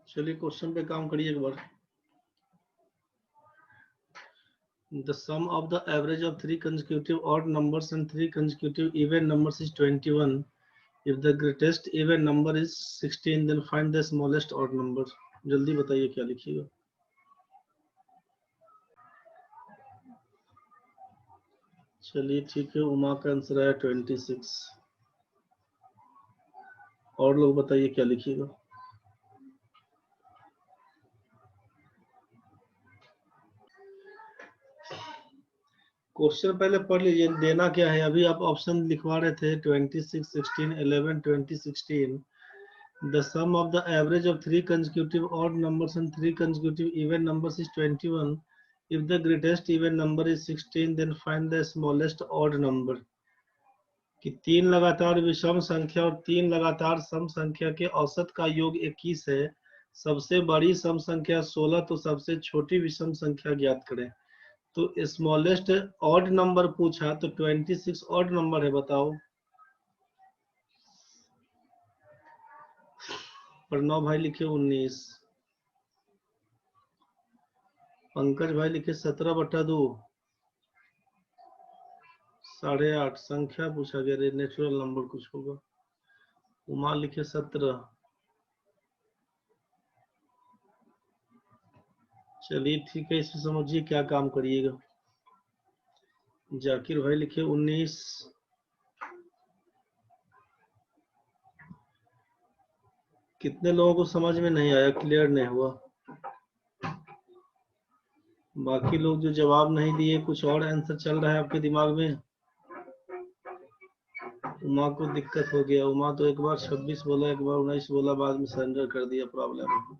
चलिए क्वेश्चन पे काम करिए एक बार। The sum of the average of three consecutive odd numbers and three consecutive even numbers is 21. If the greatest even number is 16, then find the smallest odd number. जल्दी बताइए क्या लिखिएगा। चलिए ठीक है, उमा का आंसर आया 26। और लोग बताइए क्या लिखिएगा। क्वेश्चन पहले पढ़ लीजिए, देना क्या है। अभी आप ऑप्शन लिखवा रहे थे 26, 16, 11, 20, 16। The sum of the average of three consecutive odd numbers and three consecutive even numbers is 21. If the greatest even number is 16, then find the smallest odd number. कि तीन लगातार विषम संख्या और तीन लगातार सम संख्या के औसत का योग 21 है। सबसे बड़ी सम संख्या 16, तो सबसे छोटी विषम संख्या ज्ञात करें। तो स्मॉलेस्ट ऑड नंबर पूछा तो 26 ऑड नंबर है, बताओ। प्रणव भाई लिखे 19, पंकज भाई लिखे 17/2, 8.5। संख्या पूछा गया रे, नेचुरल नंबर कुछ होगा। उमा लिखे 17। चलिए ठीक है, इसमें समझिए क्या काम करिएगा। जाकिर भाई लिखे 19। कितने लोगों को समझ में नहीं आया, क्लियर नहीं हुआ? बाकी लोग जो जवाब नहीं दिए, कुछ और आंसर चल रहा है आपके दिमाग में। उमा को दिक्कत हो गया। उमा तो एक बार 26 बोला, एक बार 19 बोला, बाद में सरेंडर कर दिया प्रॉब्लम।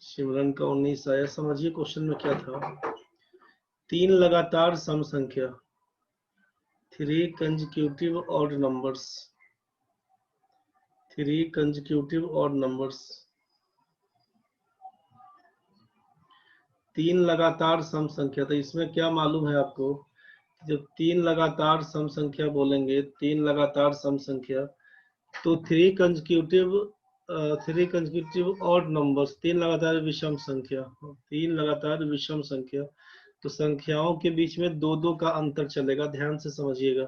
सिमरन का 19 आया। समझिए क्वेश्चन में क्या था। तीन लगातार सम संख्या, three consecutive odd numbers, three consecutive odd numbers. तीन लगातार सम संख्या, तो इसमें क्या मालूम है आपको? जब तीन लगातार सम संख्या बोलेंगे, तीन लगातार सम संख्या, तो थ्री कंसेक्यूटिव ऑड नंबर्स, तीन लगातार विषम संख्या, तीन लगातार विषम संख्या, तो संख्याओं के बीच में दो दो का अंतर चलेगा। ध्यान से समझिएगा,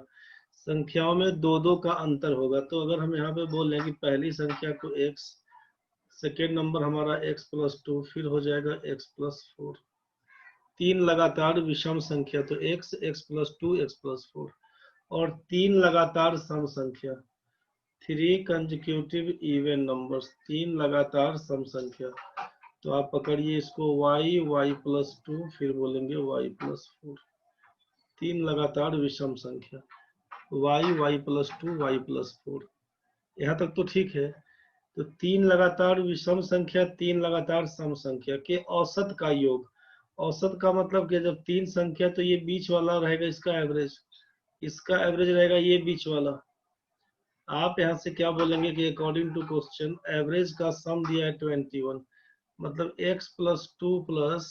संख्याओं में दो दो का अंतर होगा। तो अगर हम यहाँ पे बोल रहे हैं कि पहली संख्या को x, सेकेंड नंबर हमारा x+2, फिर हो जाएगा x+4। तीन लगातार विषम संख्या, तो x, x+2, x+4। और तीन लगातार सम संख्या, थ्री कंसेक्यूटिव इवन नंबर्स, तीन लगातार सम संख्या। तो आप पकड़िए इसको y, y+2, फिर बोलेंगे y+4। तीन लगातार विषम संख्या, y, y+2, y+4। यहाँ तक तो ठीक है। तो तीन लगातार विषम संख्या, तीन लगातार सम संख्या के औसत का योग। औसत का मतलब कि जब तीन संख्या, तो ये बीच वाला रहेगा इसका एवरेज, इसका एवरेज रहेगा ये बीच वाला। आप यहाँ से क्या बोलेंगे कि अकॉर्डिंग टू क्वेश्चन एवरेज का सम दिया है 21, मतलब x+2 प्लस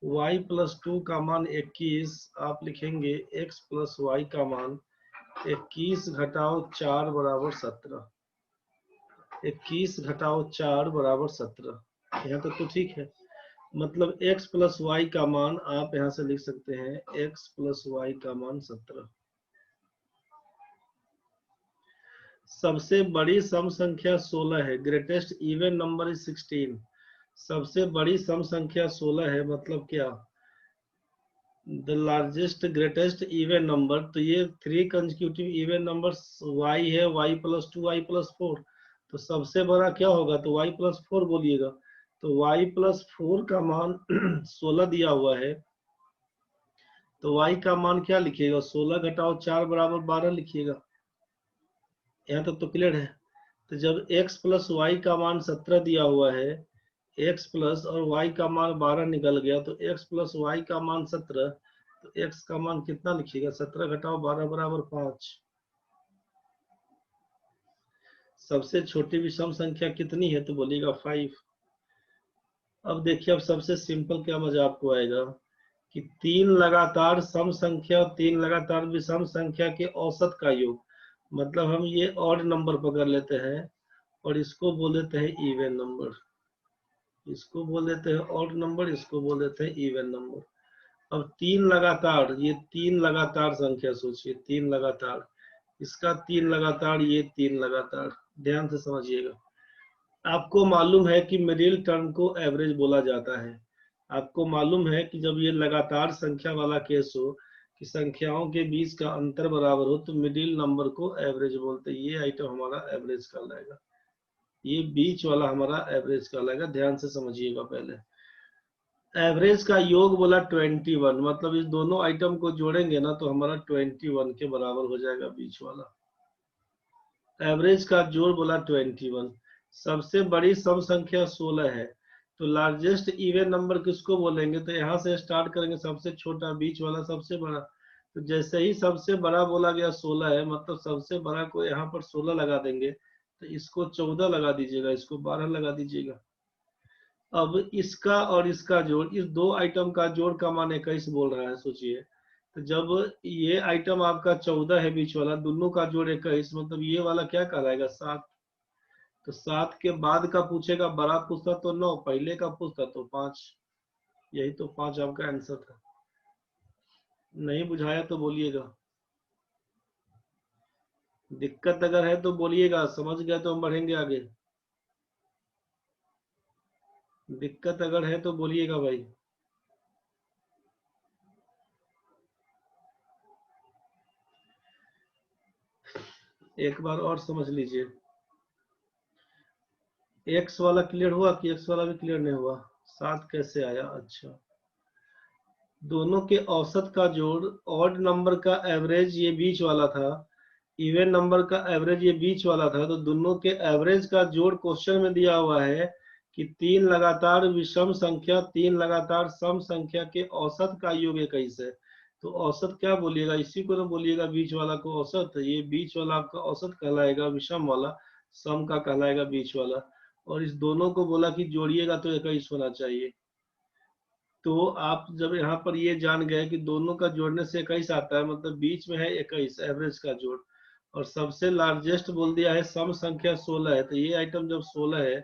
y+2 का मान 21। आप लिखेंगे x+y का मान 21 घटाओ 4 बराबर 17। 21 घटाओ 4 बराबर 17। यहाँ तक तो ठीक है। मतलब x+y का मान आप यहाँ से लिख सकते हैं x+y का मान 17। सबसे बड़ी सम संख्या 16 है, ग्रेटेस्ट इवन नंबर इज 16। सबसे बड़ी सम संख्या 16 है, मतलब क्या? The largest greatest even number, तो ये three consecutive even number y है, y+2, y+4। तो सबसे बड़ा क्या होगा? तो y+4 बोलिएगा। तो y+4 का मान 16 दिया हुआ है, तो y का मान क्या लिखिएगा? 16 घटाओ 4 बराबर 12 लिखिएगा। यहाँ तक तो क्लियर है। तो जब x+y का मान 17 दिया हुआ है, x प्लस और y का मान 12 निकल गया, तो x+y का मान 17, तो x का मान कितना लिखिएगा? 17 घटाओ 12 बराबर 5। सबसे छोटी विषम संख्या कितनी है? तो बोलिएगा 5। अब देखिए, अब सबसे सिंपल क्या मजा आपको आएगा कि तीन लगातार सम संख्या और तीन लगातार विषम संख्या के औसत का योग, मतलब हम ये ऑड नंबर पकड़ लेते हैं और इसको बोल देते हैं इवन नंबर, इसको बोल देते हैं ऑड नंबर, इसको बोल देते हैं इवन नंबर। अब तीन लगातार, ये तीन लगातार संख्या सोचिए, तीन लगातार, इसका तीन लगातार, ये तीन लगातार, ध्यान से समझिएगा। आपको मालूम है कि मिडिल टर्म को एवरेज बोला जाता है। आपको मालूम है कि जब ये लगातार संख्या वाला केस हो कि संख्याओं के बीच का अंतर बराबर हो तो मिडिल नंबर को एवरेज बोलते हैं। ये आइटम हमारा एवरेज कहलाएगा, ये बीच वाला हमारा एवरेज कहलाएगा। ध्यान से समझिएगा। पहले एवरेज का योग बोला 21, मतलब इस दोनों आइटम को जोड़ेंगे ना तो हमारा 21 के बराबर हो जाएगा बीच वाला। एवरेज का जोड़ बोला 21। सबसे बड़ी सम संख्या 16 है, तो लार्जेस्ट इवन नंबर किसको बोलेंगे? तो यहाँ से स्टार्ट करेंगे, सबसे छोटा, बीच वाला, सबसे बड़ा। तो जैसे ही सबसे बड़ा बोला गया 16 है, मतलब सबसे बड़ा को यहाँ पर 16 लगा देंगे, तो इसको 14 लगा दीजिएगा, इसको 12 लगा दीजिएगा। अब इसका और इसका जोड़, इस दो आइटम का जोड़ का मान 21 बोल रहा है, सोचिए। तो जब ये आइटम आपका 14 है बीच वाला, दोनों का जोड़ 21, मतलब ये वाला क्या कहलाएगा? 7। तो 7 के बाद का पूछेगा, बड़ा पूछता तो 9, पहले का पूछता तो 5। यही तो 5 आपका आंसर था। नहीं बुझाया तो बोलिएगा, दिक्कत अगर है तो बोलिएगा, समझ गए तो हम बढ़ेंगे आगे। दिक्कत अगर है तो बोलिएगा भाई। एक बार और समझ लीजिए। एक्स वाला क्लियर हुआ कि एक्स वाला भी क्लियर नहीं हुआ? 7 कैसे आया? अच्छा, दोनों के औसत का जोड़, ऑड नंबर का एवरेज ये बीच वाला था, इवन नंबर का एवरेज ये बीच वाला था, तो दोनों के एवरेज का जोड़ क्वेश्चन में दिया हुआ है कि तीन लगातार विषम संख्या, तीन लगातार सम संख्या के औसत का योग 21 है। तो औसत क्या बोलिएगा? इसी को ना बोलिएगा, बीच वाला को औसत। ये बीच वाला आपका औसत कहलाएगा, विषम वाला सम का कहलाएगा बीच वाला। और इस दोनों को बोला कि जोड़िएगा तो 21 होना चाहिए। तो आप जब यहाँ पर ये जान गए कि दोनों का जोड़ने से 21 आता है, मतलब बीच में है 21 एवरेज का जोड़, और सबसे लार्जेस्ट बोल दिया है सम संख्या 16 है, तो ये आइटम जब 16 है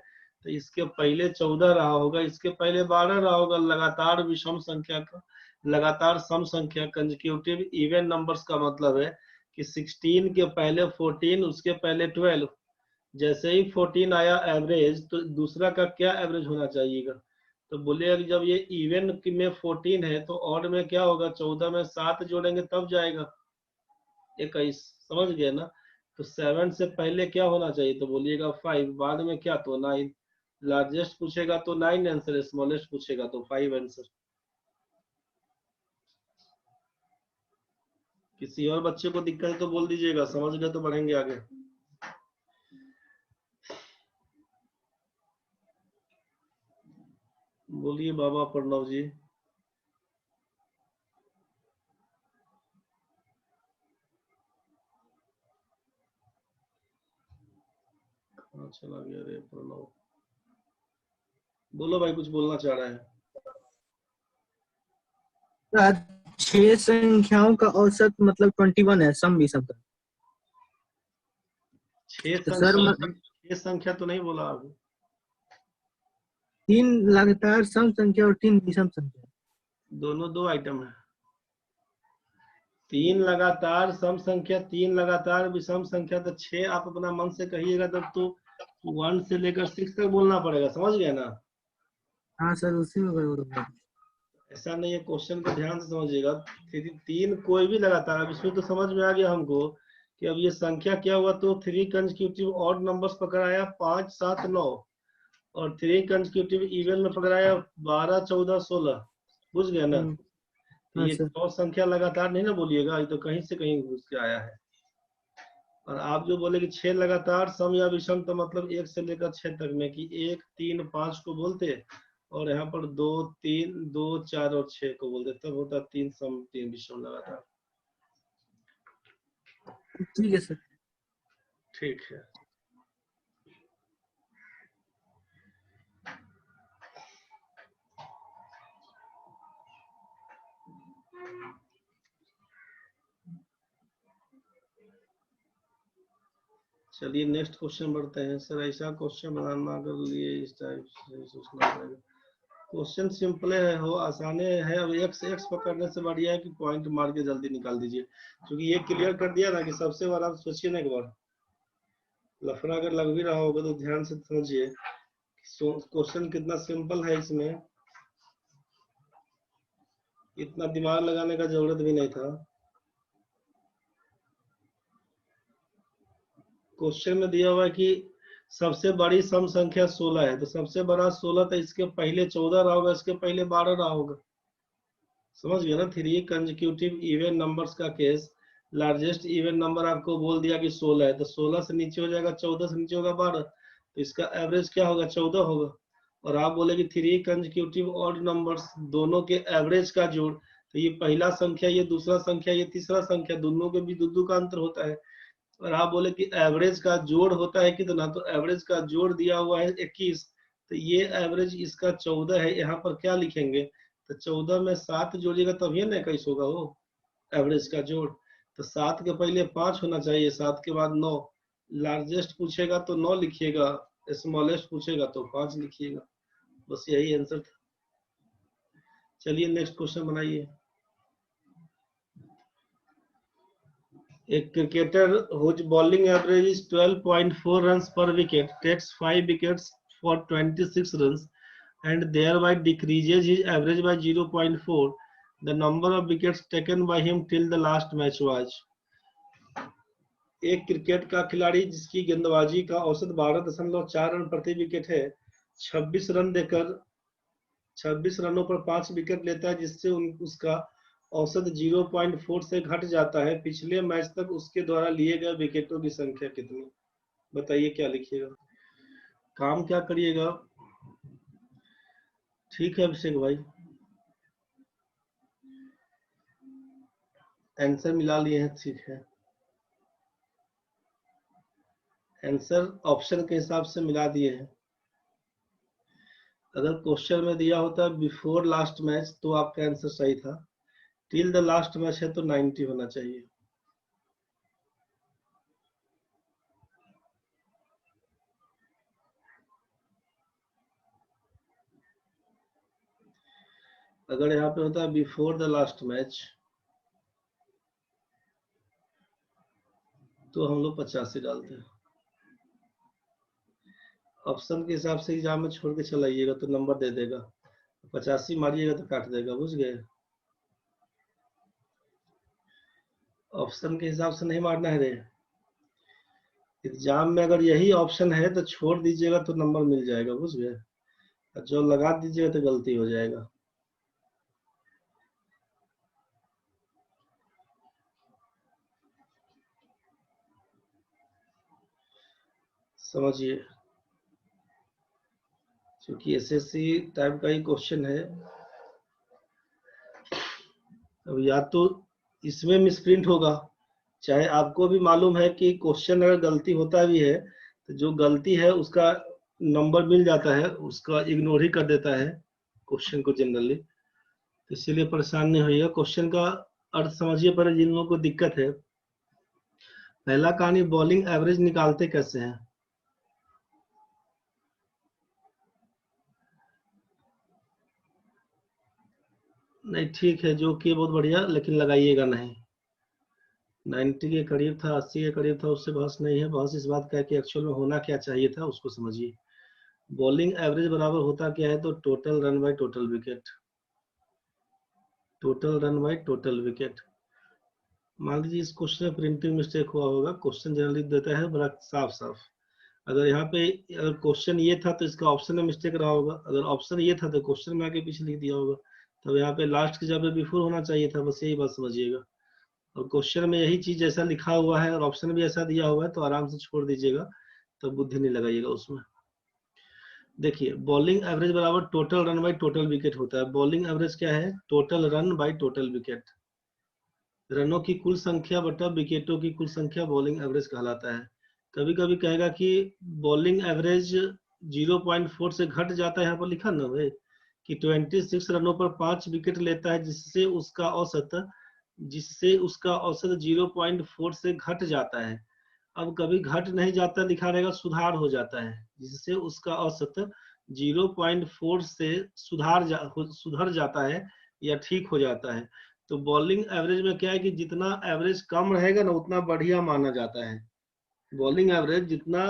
तो इसके पहले 14 रहा होगा, इसके पहले 12 रहा होगा। लगातार विषम संख्या का, लगातार सम संख्या, कंसेक्यूटिव इवन नंबर्स का मतलब है कि 16 के पहले 14, उसके पहले 12। जैसे ही 14 आया एवरेज, तो दूसरा का क्या एवरेज होना चाहिएगा? तो बोले कि जब ये इवन में 14 है तो ऑड में क्या होगा? 14 में 7 जोड़ेंगे तब जाएगा 21। समझ गए ना? तो 7 से पहले क्या होना चाहिए? तो बोलिएगा 5, बाद में क्या? तो 9। लार्जेस्ट पूछेगा तो 9 आंसर, स्मॉलेस्ट पूछेगा तो 5 आंसर। किसी और बच्चे को दिक्कत है तो बोल दीजिएगा, समझ गए तो बढ़ेंगे आगे। बोलिए बाबा प्रणव जी। कहाँ चला गया रे प्रणव? बोलो भाई, कुछ बोलना चाह रहा है। छह संख्याओं का औसत मतलब 21 है, सम विषम का। छह तो सर संख्या, छह संख्या तो नहीं बोला आप? तीन लगातार सम संख्या और तीन विषम संख्या। दोनों दो आइटम है। तीन लगातार सम संख्या, तीन लगातार विषम संख्या, तो छह आप अपना मन से कहिएगा तब तो 1 से लेकर 6 तक बोलना पड़ेगा। समझ गए ना? हाँ सर, उसी में गड़बड़ हो गया। ऐसा नहीं है, क्वेश्चन को ध्यान से समझिएगा। तीन कोई भी लगातार, अब इसमें तो समझ में आ गया हमको कि अब ये संख्या क्या हुआ। तो 3 कंसेक्यूटिव ऑड नंबर्स पकड़ाया, 5, 7, 9, और 3 कंसेक्यूटिव इवन में पकड़ाया, 12, 14, 16। बुझ गया ना? तो हाँ ये सर। 100 संख्या लगातार नहीं ना बोलिएगा, ये तो कहीं से कहीं घुस के आया है। और आप जो बोले कि 6 लगातार सम या विषम, तो मतलब 1 से लेकर 6 तक में, कि 1, 3, 5 को बोलते, और यहाँ पर 2, 3, 2, 4 और 6 को बोलते, तब होता 3 सम 3 विषम लगातार। ठीक है सर। ठीक है। चलिए नेक्स्ट क्वेश्चन बढ़ते हैं। सर ऐसा क्वेश्चन बनाना के लिए इस टाइप से सोचना पड़ेगा। क्वेश्चन सिंपल है, हो आसान है। अब एक्स एक्स पकड़ने से बढ़िया है कि पॉइंट मार के जल्दी निकाल दीजिए, क्योंकि ये क्लियर कर दिया ना कि सबसे बार। आप सोचिए ना एक बार, लफड़ा अगर लग भी रहा होगा तो ध्यान से समझिए क्वेश्चन कितना सिंपल है। इसमें इतना दिमाग लगाने का जरूरत भी नहीं था। क्वेश्चन में दिया हुआ है कि सबसे बड़ी सम संख्या 16 है, तो सबसे बड़ा 16 तो इसके पहले 14 रहा होगा, इसके पहले 12 रहा होगा। समझ गए ना? 3 कंसेक्यूटिव इवन नंबर्स का केस, लार्जेस्ट इवन नंबर आपको बोल दिया कि 16 है, तो 16 से नीचे हो जाएगा 14, से नीचे होगा 12, तो इसका एवरेज क्या होगा? 14 होगा। और आप बोले कि 3 कंसेक्यूटिव ऑड नंबर्स, दोनों के एवरेज का जोड़, तो ये पहला संख्या, ये दूसरा संख्या, ये तीसरा संख्या, दोनों के बीच दो का अंतर होता है। और आप बोले कि एवरेज का जोड़ होता है कितना, तो एवरेज का जोड़ दिया हुआ है 21, तो ये एवरेज इसका 14 है। यहाँ पर क्या लिखेंगे? तो 14 में 7 जोड़िएगा तभी ना 21 होगा वो एवरेज का जोड़। तो 7 के पहले 5 होना चाहिए, 7 के बाद 9। लार्जेस्ट पूछेगा तो 9 लिखिएगा, स्मॉलेस्ट पूछेगा तो 5 लिखिएगा। बस यही आंसर था। चलिए नेक्स्ट क्वेश्चन बनाइए। A cricketer whose bowling average is 12.4 runs per wicket takes 5 wickets for 26 runs and thereby decreases his average by 0.4. The number of wickets taken by him till the last match was। एक cricket का खिलाड़ी जिसकी गेंदबाजी का औसत 12.4 run प्रति wicket है, 26 run देकर 26 रनों पर 5 विकेट लेता है, जिससे उसका औसत 0.4 से घट जाता है। पिछले मैच तक उसके द्वारा लिए गए विकेटों की संख्या कितनी? बताइए क्या लिखिएगा, काम क्या करिएगा। ठीक है अभिषेक भाई, आंसर मिला लिए हैं, ठीक है। आंसर ऑप्शन के हिसाब से मिला दिए हैं। अगर क्वेश्चन में दिया होता बिफोर लास्ट मैच तो आपका आंसर सही था। टिल द लास्ट मैच है तो 90 होना चाहिए। अगर यहाँ पे होता है बिफोर द लास्ट मैच तो हम लोग 85 डालते हैं। ऑप्शन के हिसाब से एग्जाम में छोड़ के चलाइएगा तो नंबर दे देगा, 85 मारिएगा तो काट देगा, बुझ गए? ऑप्शन के हिसाब से नहीं मारना है रे। एग्जाम में अगर यही ऑप्शन है तो छोड़ दीजिएगा तो नंबर मिल जाएगा, बुझ गए? जो लगा दीजिएगा तो गलती हो जाएगा। समझिए, क्योंकि एसएससी टाइप का ही क्वेश्चन है। अब या तो इसमें मिसप्रिंट होगा, चाहे आपको भी मालूम है कि क्वेश्चन अगर गलती होता भी है तो जो गलती है उसका नंबर मिल जाता है, उसका इग्नोर ही कर देता है क्वेश्चन को जनरली। तो इसीलिए परेशान नहीं होइएगा, क्वेश्चन का अर्थ समझिए। पर जिन लोगों को दिक्कत है, पहला कहानी बॉलिंग एवरेज निकालते कैसे हैं। नहीं ठीक है, जो कि बहुत बढ़िया, लेकिन लगाइएगा नहीं। 90 के करीब था, 80 के करीब था, उससे बहस नहीं है। बहस इस बात का है कि एक्चुअल में होना क्या चाहिए था, उसको समझिए। बॉलिंग एवरेज बराबर होता क्या है? तो total run by total wicket, total run by total wicket. मान लीजिए इस क्वेश्चन में प्रिंटिंग मिस्टेक हुआ होगा, क्वेश्चन जनरली देता है बड़ा साफ साफ। अगर यहाँ पे अगर क्वेश्चन ये था तो इसका ऑप्शन में मिस्टेक रहा होगा, अगर ऑप्शन ये था तो क्वेश्चन में आगे पीछे लिख दिया होगा। तब यहाँ पे लास्ट की जगह बिफोर होना चाहिए था, बस यही बात समझिएगा। और क्वेश्चन में यही चीज जैसा लिखा हुआ है और ऑप्शन भी ऐसा दिया हुआ है तो आराम से छोड़ दीजिएगा, तब बुद्धि नहीं लगाइएगा उसमें। देखिए, बॉलिंग एवरेज बराबर total run by total wicket होता है। बॉलिंग एवरेज क्या है? Total run by total wicket, रनों की कुल संख्या बटा विकेटों की कुल संख्या बॉलिंग एवरेज कहलाता है। कभी कभी कहेगा कि बॉलिंग एवरेज 0.4 से घट जाता है, यहाँ पर लिखा ना भाई कि 26 रनों पर 5 विकेट लेता है, जिससे उसका औसत 0.4 से घट जाता है। अब कभी घट नहीं जाता लिखा रहेगा, सुधार हो जाता है, जिससे उसका औसत 0.4 से सुधर जाता है या ठीक हो जाता है। तो बॉलिंग एवरेज में क्या है कि जितना एवरेज कम रहेगा ना उतना बढ़िया माना जाता है। बॉलिंग एवरेज जितना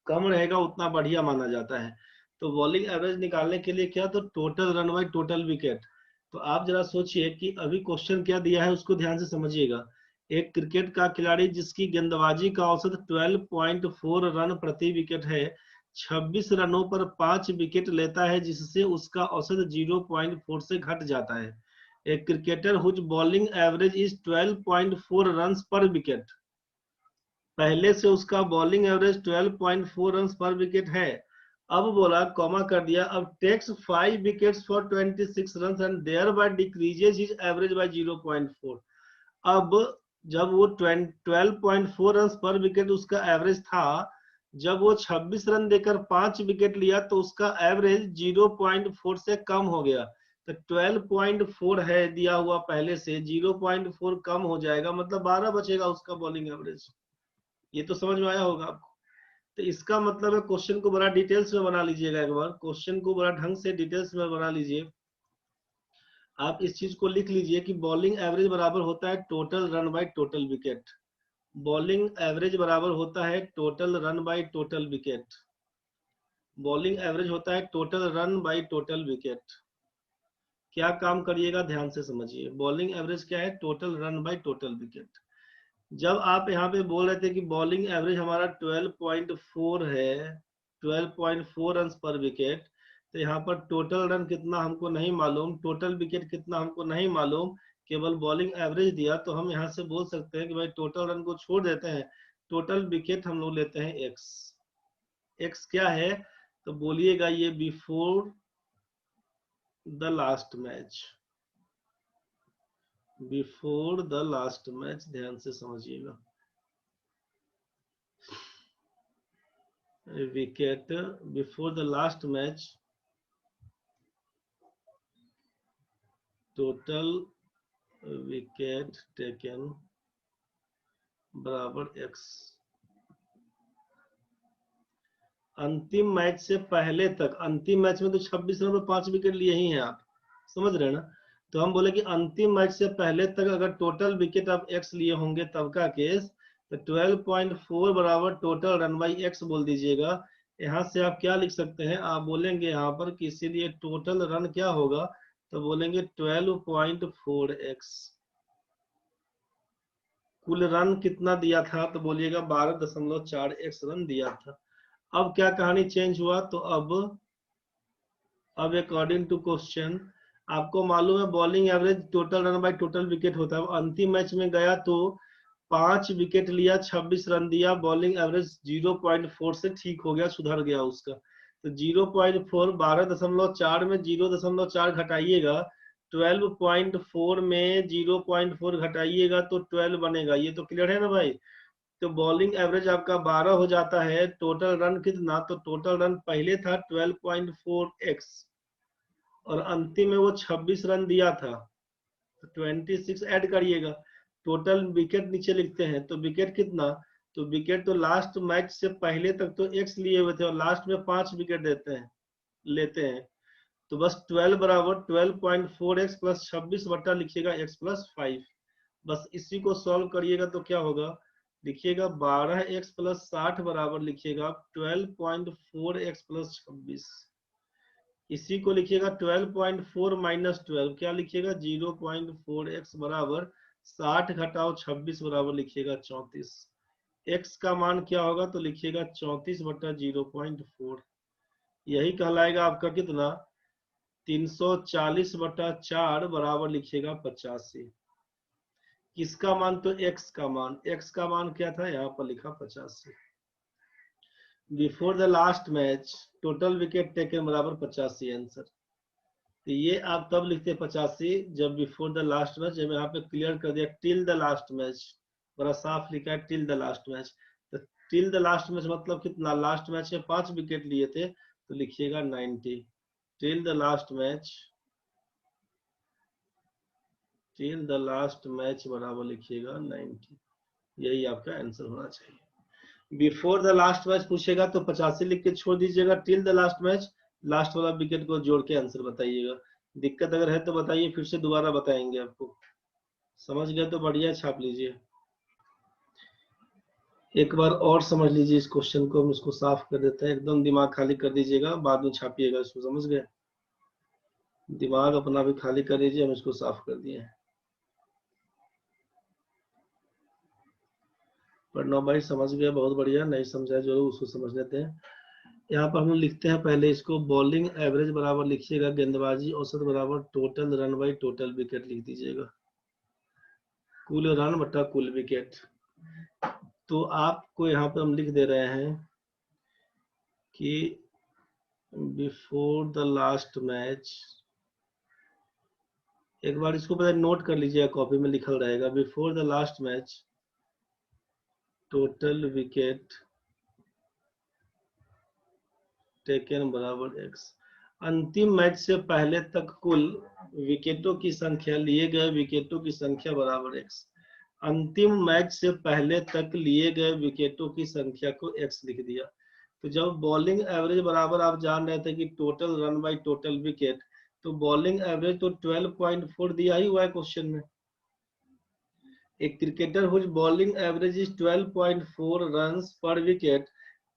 कम रहेगा उतना बढ़िया माना जाता है। तो बॉलिंग एवरेज निकालने के लिए क्या, तो total run by total wicket. तो आप जरा सोचिए कि अभी क्वेश्चन क्या दिया है उसको ध्यान से समझिएगा। एक क्रिकेट का खिलाड़ी जिसकी गेंदबाजी का औसत 12.4 रन प्रति विकेट है, 26 रनों पर 5 विकेट लेता है, जिससे उसका औसत 0.4 से घट जाता है। एक cricketer whose bowling average is 12.4 run per wicket. पहले से उसका bowling average 12.4 run per wicket है। अब बोला कॉमा कर दिया, अब takes 5 wickets for 26 run and thereby decreases his average by 0.4। अब जब वो 12.4 रन पर विकेट उसका एवरेज था, जब वो 26 रन देकर 5 विकेट लिया तो उसका एवरेज 0.4 से कम हो गया। तो 12.4 है दिया हुआ पहले से, 0.4 कम हो जाएगा, मतलब 12 बचेगा उसका बॉलिंग एवरेज। ये तो समझ में आया होगा आपको। तो इसका मतलब है क्वेश्चन को बड़ा डिटेल्स में बना लीजिएगा, एक बार क्वेश्चन को बड़ा ढंग से डिटेल्स में बना लीजिए। आप इस चीज को लिख लीजिए कि बॉलिंग एवरेज बराबर होता है total run by total wicket. Bowling average बराबर होता है total run by total wicket. Bowling average होता है total run by total wicket. क्या काम करिएगा ध्यान से समझिए। बॉलिंग एवरेज क्या है, total run by total wicket. जब आप यहाँ पे बोल रहे थे कि बॉलिंग एवरेज हमारा 12.4 है, 12.4 रन पर विकेट, तो यहाँ पर टोटल रन कितना हमको नहीं मालूम, टोटल विकेट कितना हमको नहीं मालूम, केवल बॉलिंग एवरेज दिया, तो हम यहाँ से बोल सकते हैं कि भाई टोटल रन को छोड़ देते हैं, टोटल विकेट हम लोग लेते हैं एक्स। एक्स क्या है, तो बोलिएगा ये before the last match. Before the last match, ध्यान से समझिएगा। Wicket before the last match, total wicket taken बराबर एक्स। अंतिम मैच से पहले तक, अंतिम मैच में तो 26 रन में 5 विकेट लिए ही हैं आप, समझ रहे हैं ना। तो हम बोले कि अंतिम मैच से पहले तक अगर टोटल विकेट आप एक्स लिए होंगे तब का केस, तो 12.4 बराबर टोटल रन बाई एक्स बोल दीजिएगा। यहाँ से आप क्या लिख सकते हैं, आप बोलेंगे यहाँ पर कि इसीलिए टोटल रन क्या होगा, तो बोलेंगे 12.4 एक्स। कुल रन कितना दिया था, तो बोलिएगा 12.4 एक्स रन दिया था। अब क्या कहानी चेंज हुआ, तो अब अकॉर्डिंग टू क्वेश्चन आपको मालूम है bowling average total run by total wicket होता है। अंतिम मैच में गया तो 5 विकेट लिया, 26 रन दिया, बॉलिंग एवरेज 0.4 से ठीक हो गया, सुधर गया उसका। तो 0.4 12.4 में 0.4 घटाइएगा, 12.4 में 0.4 घटाइएगा तो 12 बनेगा। ये तो क्लियर है ना भाई। तो बॉलिंग एवरेज आपका 12 हो जाता है, टोटल रन कितना, तो टोटल रन पहले था 12.4 एक्स, और अंतिम में वो 26 रन दिया था, तो 26 ऐड करिएगा। टोटल विकेट नीचे लिखते हैं, तो विकेट कितना, तो विकेट तो लास्ट मैच से पहले तक तो एक्स लिए हुए थे और लास्ट में 5 विकेट देते हैं, लेते हैं। तो बस 12 बराबर 12.4 एक्स प्लस 26 बट्टा लिखिएगा एक्स प्लस 5। बस इसी को सॉल्व करिएगा तो क्या होगा, लिखिएगा 12 एक्स प्लस 60 बराबर लिखिएगा 12.4 एक्स प्लस 26। इसी को लिखिएगा 12.4 माइनस 12, क्या लिखिएगा 0.4 एक्स बराबर 60 घटाओ 26 बराबर लिखिएगा 34। एक्स का मान क्या होगा, तो लिखिएगा 34 बटा 0.4। यही कहलाएगा आपका कितना, 340 बटा 4 बराबर लिखिएगा 85। किसका मान, तो एक्स का मान। एक्स का मान क्या था, यहाँ पर लिखा 85। Before the last match total wicket taken बराबर 85 आंसर। तो ये आप तब लिखते 85 जब बिफोर द लास्ट मैच, जब यहाँ पे क्लियर कर दिया टिल द लास्ट मैच, बड़ा साफ लिखा है टिल द लास्ट मैच। तो टिल द लास्ट मैच मतलब कितना, लास्ट मैच में 5 विकेट लिए थे, तो लिखिएगा 90। Till the last match, till the last match बराबर लिखिएगा 90। यही आपका आंसर होना चाहिए। बिफोर द लास्ट मैच पूछेगा तो 85 लिख के छोड़ दीजिएगा, till the last match last वाला विकेट को जोड़ के आंसर बताइएगा। दिक्कत अगर है तो बताइए, फिर से दोबारा बताएंगे आपको। समझ गए तो बढ़िया, छाप लीजिए। एक बार और समझ लीजिए इस क्वेश्चन को, हम इसको साफ कर देते हैं। एकदम दिमाग खाली कर दीजिएगा, बाद में छापिएगा इसको, समझ गए? दिमाग अपना भी खाली कर लीजिए, हम इसको साफ कर दिए। पढ़ना भाई समझ गया, बहुत बढ़िया। नहीं समझा जो उसको समझ लेते हैं। यहाँ पर हम लिखते हैं पहले इसको, बॉलिंग एवरेज बराबर लिखिएगा गेंदबाजी औसत बराबर total run by total wicket लिख दीजिएगा, कुल रन बटा कुल विकेट। तो आपको यहाँ पे हम लिख दे रहे हैं कि बिफोर द लास्ट मैच, एक बार इसको पहले नोट कर लीजिएगा, कॉपी में लिखल रहेगा, before the last match total wicket taken बराबर x। अंतिम मैच से पहले तक कुल विकेटों की संख्या, लिए गए विकेटों की संख्या बराबर x। अंतिम मैच से पहले तक लिए गए विकेटों की संख्या को x लिख दिया। तो जब बॉलिंग एवरेज बराबर आप जान रहे थे कि total run by total wicket, तो बॉलिंग एवरेज तो 12.4 दिया ही हुआ है क्वेश्चन में। एक cricketer whose bowling average is 12.4 runs per wicket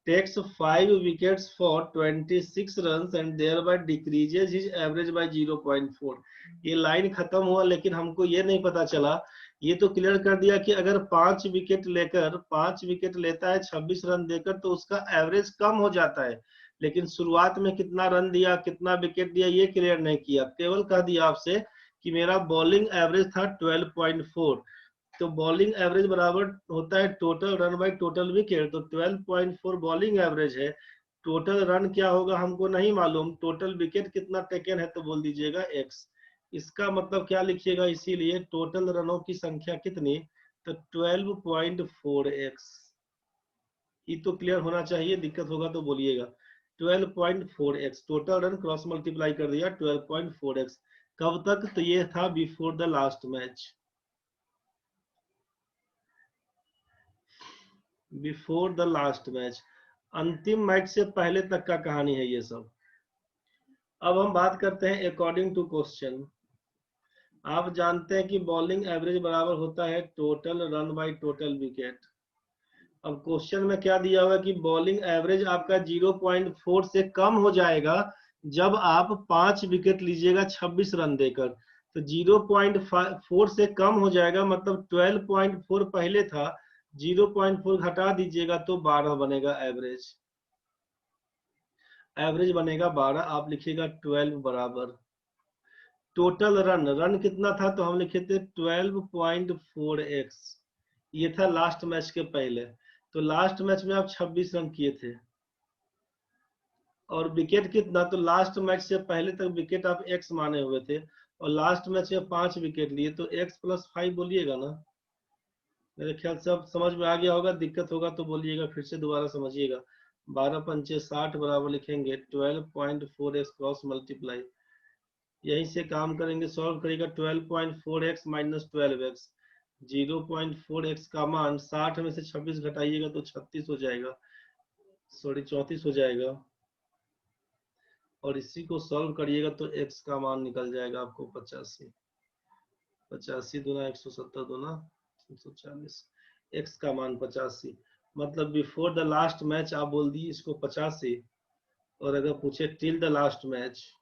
takes 5 wickets for 26 runs and thereby decreases his average by 0.4। ये लाइन खत्म हुआ, लेकिन हमको ये नहीं पता चला, ये तो क्लियर कर दिया कि अगर 5 विकेट लेता है 26 रन देकर तो उसका एवरेज कम हो जाता है, लेकिन शुरुआत में कितना रन दिया, कितना विकेट दिया, ये क्लियर नहीं किया। केवल कह दिया आपसे कि मेरा बॉलिंग एवरेज था 12.4, तो बॉलिंग एवरेज बराबर होता है total run by total wicket. तो 12.4 बॉलिंग एवरेज है, टोटल रन क्या होगा हमको नहीं मालूम, टोटल विकेट कितना टेकन है तो बोल दीजिएगा x। इसका मतलब क्या लिखिएगा, इसीलिए टोटल रनों की संख्या कितनी, तो 12.4x। ये तो क्लियर होना चाहिए, दिक्कत होगा तो बोलिएगा। 12.4x total run cross multiply कर दिया 12.4x। कब तक, तो ये था before the last match. Before the last match, अंतिम मैच से पहले तक का कहानी है ये सब। अब हम बात करते हैं अकॉर्डिंग टू क्वेश्चन। आप जानते हैं कि बॉलिंग एवरेज बराबर होता है total run by total wicket. अब क्वेश्चन में क्या दिया हुआ है कि बॉलिंग एवरेज आपका 0.4 से कम हो जाएगा जब आप 5 विकेट लीजिएगा 26 रन देकर। तो 0.4 से कम हो जाएगा, मतलब 12.4 पहले था, 0.4 घटा दीजिएगा तो 12 बनेगा एवरेज। एवरेज बनेगा 12, आप लिखिएगा 12 बराबर टोटल रन कितना था, तो हम लिखे थे 12.4x। ये था लास्ट मैच के पहले। तो लास्ट मैच में आप 26 रन किए थे, और विकेट कितना, तो लास्ट मैच से पहले तक विकेट आप x माने हुए थे, और लास्ट मैच में 5 विकेट लिए, तो x + 5 बोलिएगा ना। मेरे ख्याल से अब समझ में आ गया होगा, दिक्कत होगा तो बोलिएगा, फिर से दोबारा समझिएगा। 12 पंचे 60 बराबर लिखेंगे 12.4x क्रॉस मल्टीप्लाई, यहीं से काम करेंगे, सॉल्व करेगा 12.4x माइनस 12x। 0.4x का मान 60 में से 26 घटाइएगा तो 36 हो जाएगा, सॉरी 34 हो जाएगा, और इसी को सॉल्व करिएगा तो x का मान निकल जाएगा आपको 85। 85 दूना 170 दूना 140, x का मान 85। मतलब बिफोर द लास्ट मैच आप बोल दिए इसको 85, और अगर पूछे till the last match,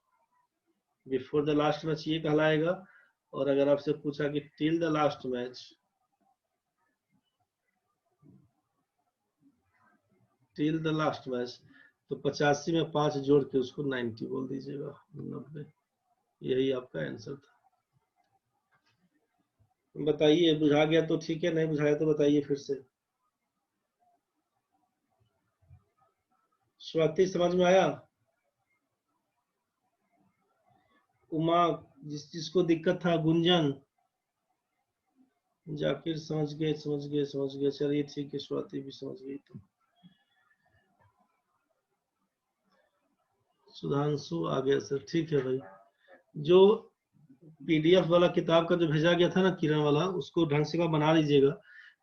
before the last match ये कहलाएगा, और अगर आपसे पूछा कि till the last match, till the last match, तो 85 में 5 जोड़ के उसको 90 बोल दीजिएगा, 90। यही आपका आंसर था। बताइए, बुझा गया तो ठीक है, नहीं बुझाया तो बताइए फिर से। स्वाति समझ में आया? उमा, जिसको दिक्कत था, गुंजन, जाकिर समझ गए समझ गए समझ गए, चलिए ठीक है, स्वाति भी समझ गई। तो सुधांशु आ गया सर, ठीक है भाई। जो पीडीएफ वाला किताब का जो भेजा गया था ना किरण वाला, उसको ढंग से का बना लीजिएगा,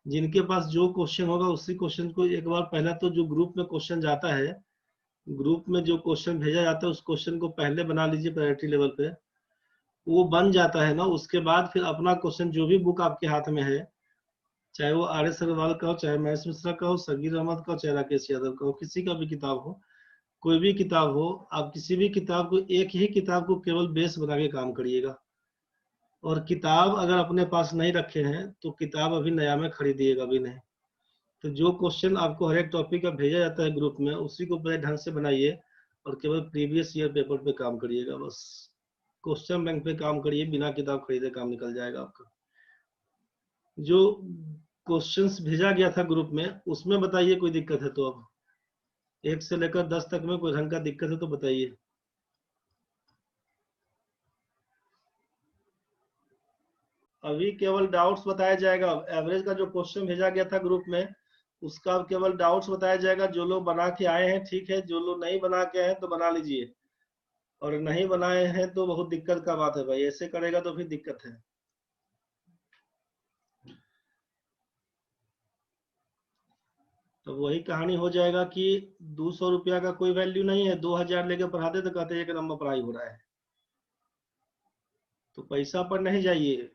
जिनके पास जो क्वेश्चन होगा उसी क्वेश्चन को एक बार, पहला तो जो ग्रुप में क्वेश्चन जाता है, ग्रुप में जो क्वेश्चन भेजा जाता है उस क्वेश्चन को पहले बना लीजिए प्रायोरिटी लेवल पे, वो बन जाता है ना, उसके बाद फिर अपना क्वेश्चन जो भी बुक आपके हाथ में है, चाहे वो आर एस अग्रवाल का हो, चाहे महेश मिश्रा का हो, सगीर अहमद का हो, चाहे राकेश यादव का हो, किसी का भी किताब हो, कोई भी किताब हो, आप किसी भी किताब को, एक ही किताब को केवल बेस बना के काम करिएगा। और किताब अगर अपने पास नहीं रखे हैं तो किताब अभी नया में खरीदिएगा भी नहीं। तो जो क्वेश्चन आपको हर एक टॉपिक का भेजा जाता है ग्रुप में, उसी को बड़े ढंग से बनाइए और केवल प्रीवियस ईयर पेपर पे काम करिएगा बस। क्वेश्चन बैंक पे काम करिए, बिना किताब खरीदे काम निकल जाएगा आपका। जो क्वेश्चंस भेजा गया था ग्रुप में उसमें बताइए कोई दिक्कत है तो, अब 1 से लेकर 10 तक में कोई ढंग का दिक्कत है तो बताइए। अभी केवल डाउट्स बताया जाएगा। एवरेज का जो क्वेश्चन भेजा गया था ग्रुप में उसका केवल डाउट्स बताया जाएगा। जो लोग बना के आए हैं ठीक है, जो लोग नहीं बना के आए हैं तो बना लीजिए, और नहीं बनाए हैं तो बहुत दिक्कत का बात है भाई, ऐसे करेगा तो फिर दिक्कत है। तो वही कहानी हो जाएगा कि 200 रुपया का कोई वैल्यू नहीं है, 2000 लेके पढ़ाते तो कहते एक नंबर पढ़ाई हो रहा है। तो पैसा पर नहीं जाइए,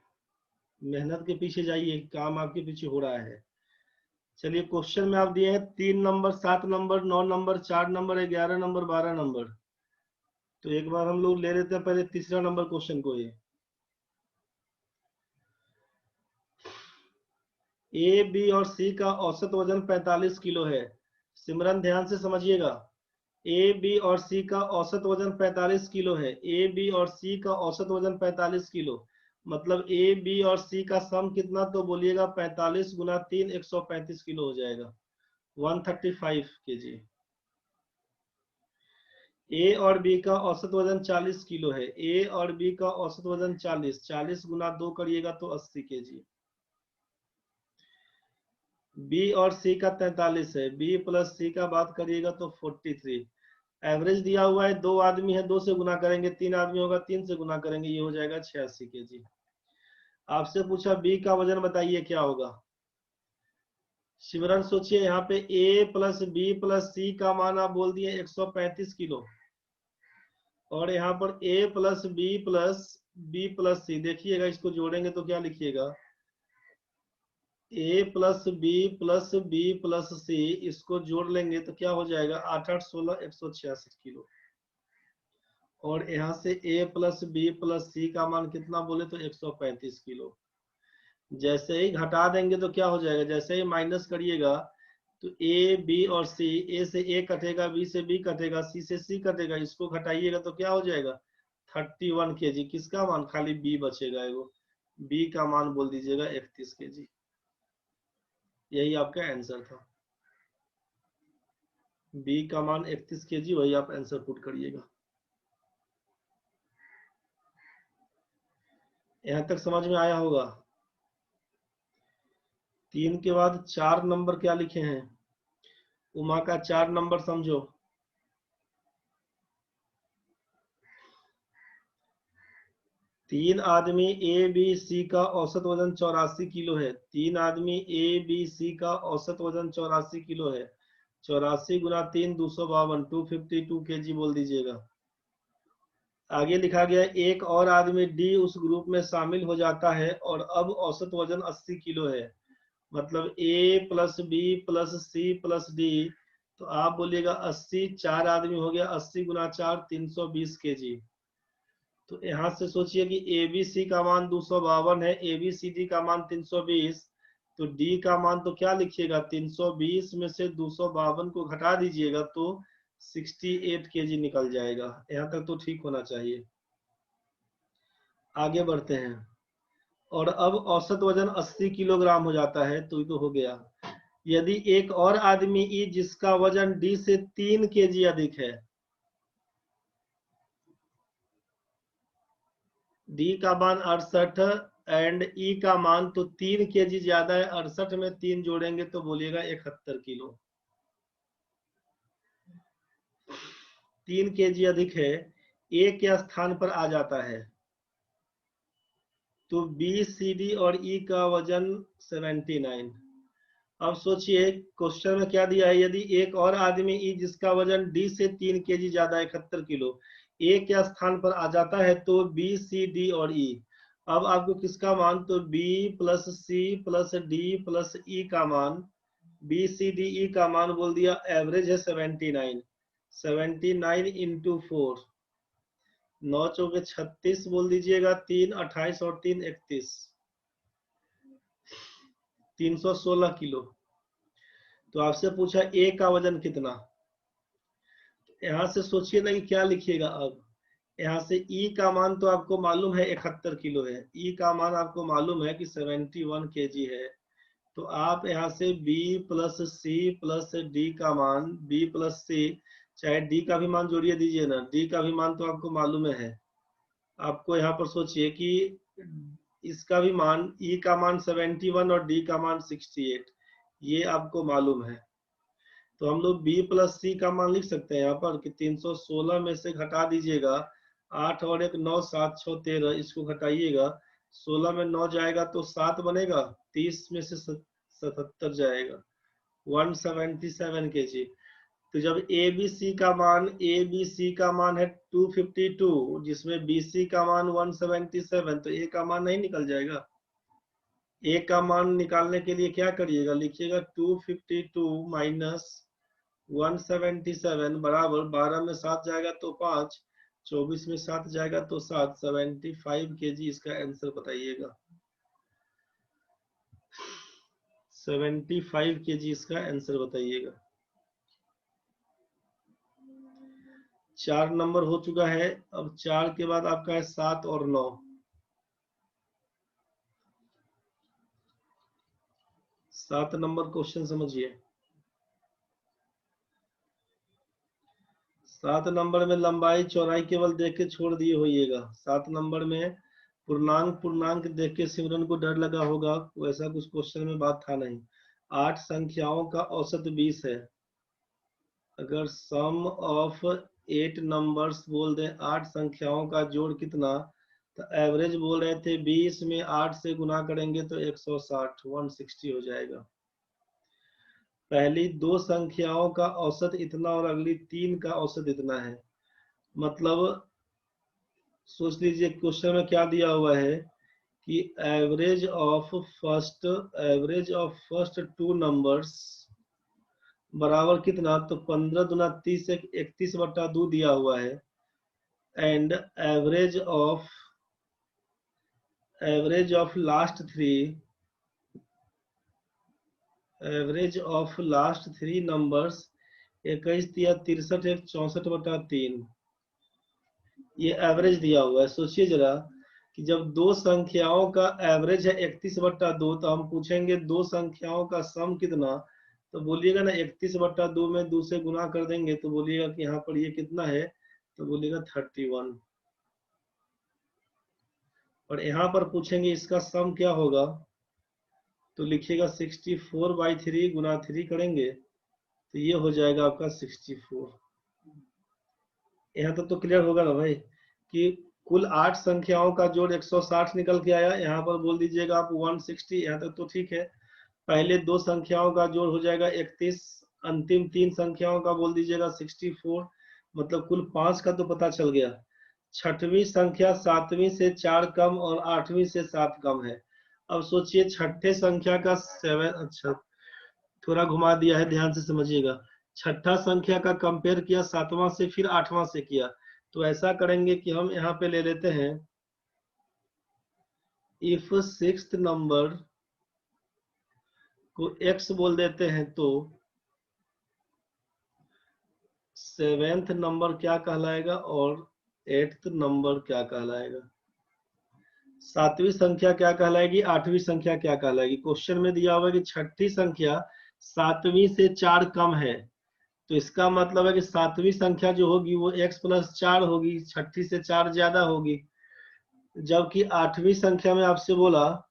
मेहनत के पीछे जाइए, काम आपके पीछे हो रहा है। चलिए, क्वेश्चन में आप दिए हैं 3 number, 7 number, 9 number, 4 number, 11 number, 12 number. तो एक बार हम लोग ले लेते हैं पहले तीसरा नंबर क्वेश्चन को। ये ए, बी और सी का औसत वजन 45 किलो है। सिमरन ध्यान से समझिएगा, ए, बी और सी का औसत वजन 45 किलो है। ए, बी और सी का औसत वजन 45 किलो, मतलब ए, बी और सी का सम कितना, तो बोलिएगा 45 गुना 3, 135 किलो हो जाएगा, 135 केजी। ए और बी का औसत वजन 40 किलो है। ए और बी का औसत वजन 40, 40 गुना 2 करिएगा तो 80 केजी। बी और सी का 43 है, बी प्लस सी का बात करिएगा तो 43। एवरेज दिया हुआ है, 2 आदमी है 2 से गुना करेंगे, 3 आदमी होगा 3 से गुना करेंगे, ये हो जाएगा 86 केजी। आपसे पूछा बी का वजन बताइए क्या होगा। शिवरन सोचिए, यहाँ पे ए प्लस बी प्लस सी का मान आप बोल दिए 135 किलो, और यहाँ पर ए प्लस बी प्लस सी, देखिएगा इसको जोड़ेंगे तो क्या लिखिएगा, ए प्लस बी प्लस सी, इसको जोड़ लेंगे तो क्या हो जाएगा, 8 8 16 166 किलो। और यहाँ से ए प्लस सी का मान कितना बोले तो 135 किलो। जैसे ही घटा देंगे तो क्या हो जाएगा, जैसे ही माइनस करिएगा तो ए, बी और सी, ए से ए कटेगा, बी से बी कटेगा, सी से सी कटेगा, इसको घटाइएगा तो क्या हो जाएगा 31 केजी। किसका मान, खाली बी बचेगा एगो, बी का मान बोल दीजिएगा 31 केजी। यही आपका आंसर था, बी का मान 31 केजी, वही आप आंसर पुट करिएगा। यहां तक समझ में आया होगा। 3 के बाद 4 नंबर क्या लिखे हैं, उमा का 4 नंबर समझो। तीन आदमी ए बी सी का औसत वजन 84 किलो है। 3 आदमी ए बी सी का औसत वजन 84 किलो है। 84 गुना 3 252, 252 केजी बोल दीजिएगा। आगे लिखा गया, एक और आदमी डी उस ग्रुप में शामिल हो जाता है और अब औसत वजन 80 किलो है। मतलब A plus B plus C plus D, तो आप बोलिएगा 80, 4 आदमी हो गया, 80 गुना 4 320 केजी। तो यहाँ से सोचिए कि एबीसी का मान 252 है, एबीसीडी का मान 320, तो डी का मान तो क्या लिखिएगा, 320 में से 252 को घटा दीजिएगा तो 68 केजी निकल जाएगा। यहाँ तक तो ठीक होना चाहिए। आगे बढ़ते हैं, और अब औसत वजन 80 किलोग्राम हो जाता है, तो ये तो हो गया। यदि एक और आदमी ई जिसका वजन डी से 3 केजी अधिक है, डी का मान 68 एंड ई का मान तो 3 केजी ज्यादा है, 68 में 3 जोड़ेंगे तो बोलिएगा 71 किलो। 3 केजी अधिक है, ए के स्थान पर आ जाता है, तो बी सी डी और ई का वजन 79। अब सोचिए क्वेश्चन में क्या दिया है, यदि एक और आदमी ई जिसका वजन डी से 3 केजी ज्यादा 71 किलो ए के स्थान पर आ जाता है तो बी सी डी और ई। अब आपको किसका मान, तो B plus C plus D plus E का मान, बी सी डी ई का मान बोल दिया, एवरेज है 79। 79 इंटू 4, 9 चौके 36 बोल दीजिएगा, 3 28 और 3 31, 316 किलो। तो आपसे पूछा ए का वजन कितना, यहां से सोचिए ना कि क्या लिखिएगा। अब यहाँ से ई का मान तो आपको मालूम है 71 किलो है, ई का मान आपको मालूम है कि 71 केजी है। तो आप यहाँ से b plus C plus D का मान, b प्लस सी, चाहे d का भी मान जोड़िए दीजिए ना, d का भी मान तो आपको मालूम है। आपको यहाँ पर सोचिए कि इसका भी मान, e का मान 71 और d का मान 68, ये आपको मालूम है। तो हम लोग b प्लस सी का मान लिख सकते हैं यहाँ पर कि 316 में से घटा दीजिएगा 8 और 1 9, 7 6 13, इसको घटाइएगा, 16 में 9 जाएगा तो 7 बनेगा, 30 में से 77 जाएगा, 177 केजी। तो जब ए बी सी का मान, ए बी सी का मान है 252, जिसमें बी सी का मान 177, तो ए का मान नहीं निकल जाएगा। ए का मान निकालने के लिए क्या करिएगा, लिखिएगा 252 माइनस 177 बराबर 12 में 7 जाएगा तो 5, 24 में 7 जाएगा तो 7, 75 केजी इसका आंसर बताइएगा। 75 केजी इसका आंसर बताइएगा। 4 नंबर हो चुका है। अब 4 के बाद आपका है 7 और 9। 7 नंबर क्वेश्चन समझिए। 7 नंबर में लंबाई चौड़ाई केवल देख के छोड़ दिए होइएगा। 7 नंबर में पूर्णांक देख के सिमरन को डर लगा होगा, वैसा कुछ क्वेश्चन में बात था नहीं। 8 संख्याओं का औसत 20 है। अगर सम ऑफ 8 नंबर्स बोल दें, 8 संख्याओं का जोड़ कितना, तो एवरेज बोल रहे थे 20 में 8 से गुना करेंगे तो 160, 160 हो जाएगा। पहली 2 संख्याओं का औसत इतना और अगली 3 का औसत इतना है। मतलब सोच लीजिए क्वेश्चन में क्या दिया हुआ है कि एवरेज ऑफ फर्स्ट 2 नंबर्स बराबर कितना, तो 15 दुना 30 31/2 दिया हुआ है। And average of last 3 numbers 21 दिया, 63 64/3, ये एवरेज दिया हुआ है। सोचिए जरा कि जब 2 संख्याओं का एवरेज है 31/2, तो हम पूछेंगे 2 संख्याओं का सम कितना, तो बोलिएगा ना 31/2 में 2 से गुना कर देंगे तो बोलिएगा कि यहाँ पर ये कितना है, तो बोलिएगा 31। और यहाँ पर पूछेंगे इसका सम क्या होगा, तो लिखिएगा 64/3 गुना 3 करेंगे तो ये हो जाएगा आपका 64। यहाँ तक तो क्लियर होगा ना भाई कि कुल 8 संख्याओं का जोड़ 160 निकल के आया। यहाँ पर बोल दीजिएगा आप 160, यहाँ तक तो ठीक है। पहले 2 संख्याओं का जोड़ हो जाएगा 31, अंतिम 3 संख्याओं का बोल दीजिएगा 64, मतलब कुल 5 का तो पता चल गया। छठवीं संख्या 7वीं से 4 कम और 8वीं से 7 कम है। अब सोचिए छठे संख्या का 7, अच्छा थोड़ा घुमा दिया है, ध्यान से समझिएगा। छठा संख्या का कंपेयर किया 7वां से, फिर 8वां से किया। तो ऐसा करेंगे कि हम यहाँ पे ले लेते हैं, इफ 6th नंबर को x बोल देते हैं तो 7th नंबर क्या कहलाएगा और 8th नंबर क्या कहलाएगा। 7वीं संख्या क्या कहलाएगी, 8वीं संख्या क्या कहलाएगी। क्वेश्चन में दिया हुआ है कि छठी संख्या 7वीं से 4 कम है, तो इसका मतलब है कि 7वीं संख्या जो होगी वो x + 4 होगी, छठी से 4 ज्यादा होगी। जबकि 8वीं संख्या में आपसे बोला,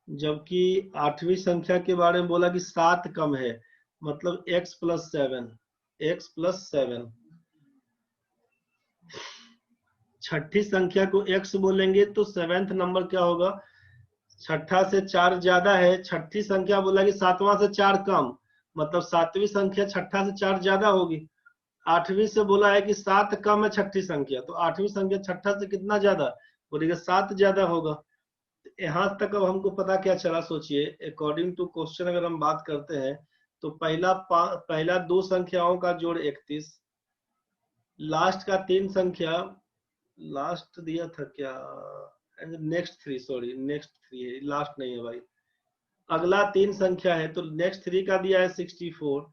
जबकि 8वीं संख्या के बारे में बोला कि 7 कम है, मतलब x + 7। छठी संख्या को x बोलेंगे तो 7th नंबर क्या होगा, छठा से 4 ज्यादा है, छठी संख्या बोला कि सातवां से 4 कम, मतलब सातवीं संख्या छठा से 4 ज्यादा होगी। आठवीं से बोला है कि 7 कम है छठी संख्या, तो आठवीं संख्या छठा से कितना ज्यादा, बोलेगा 7 ज्यादा होगा। यहाँ तक अब हमको पता क्या चला, सोचिए अकॉर्डिंग टू क्वेश्चन अगर हम बात करते हैं तो पहला 2 संख्याओं का जोड़ 31, लास्ट का 3 संख्या, लास्ट दिया था क्या, नेक्स्ट 3, सॉरी नेक्स्ट 3 है, लास्ट नहीं है भाई, अगला 3 संख्या है तो नेक्स्ट 3 का दिया है 64।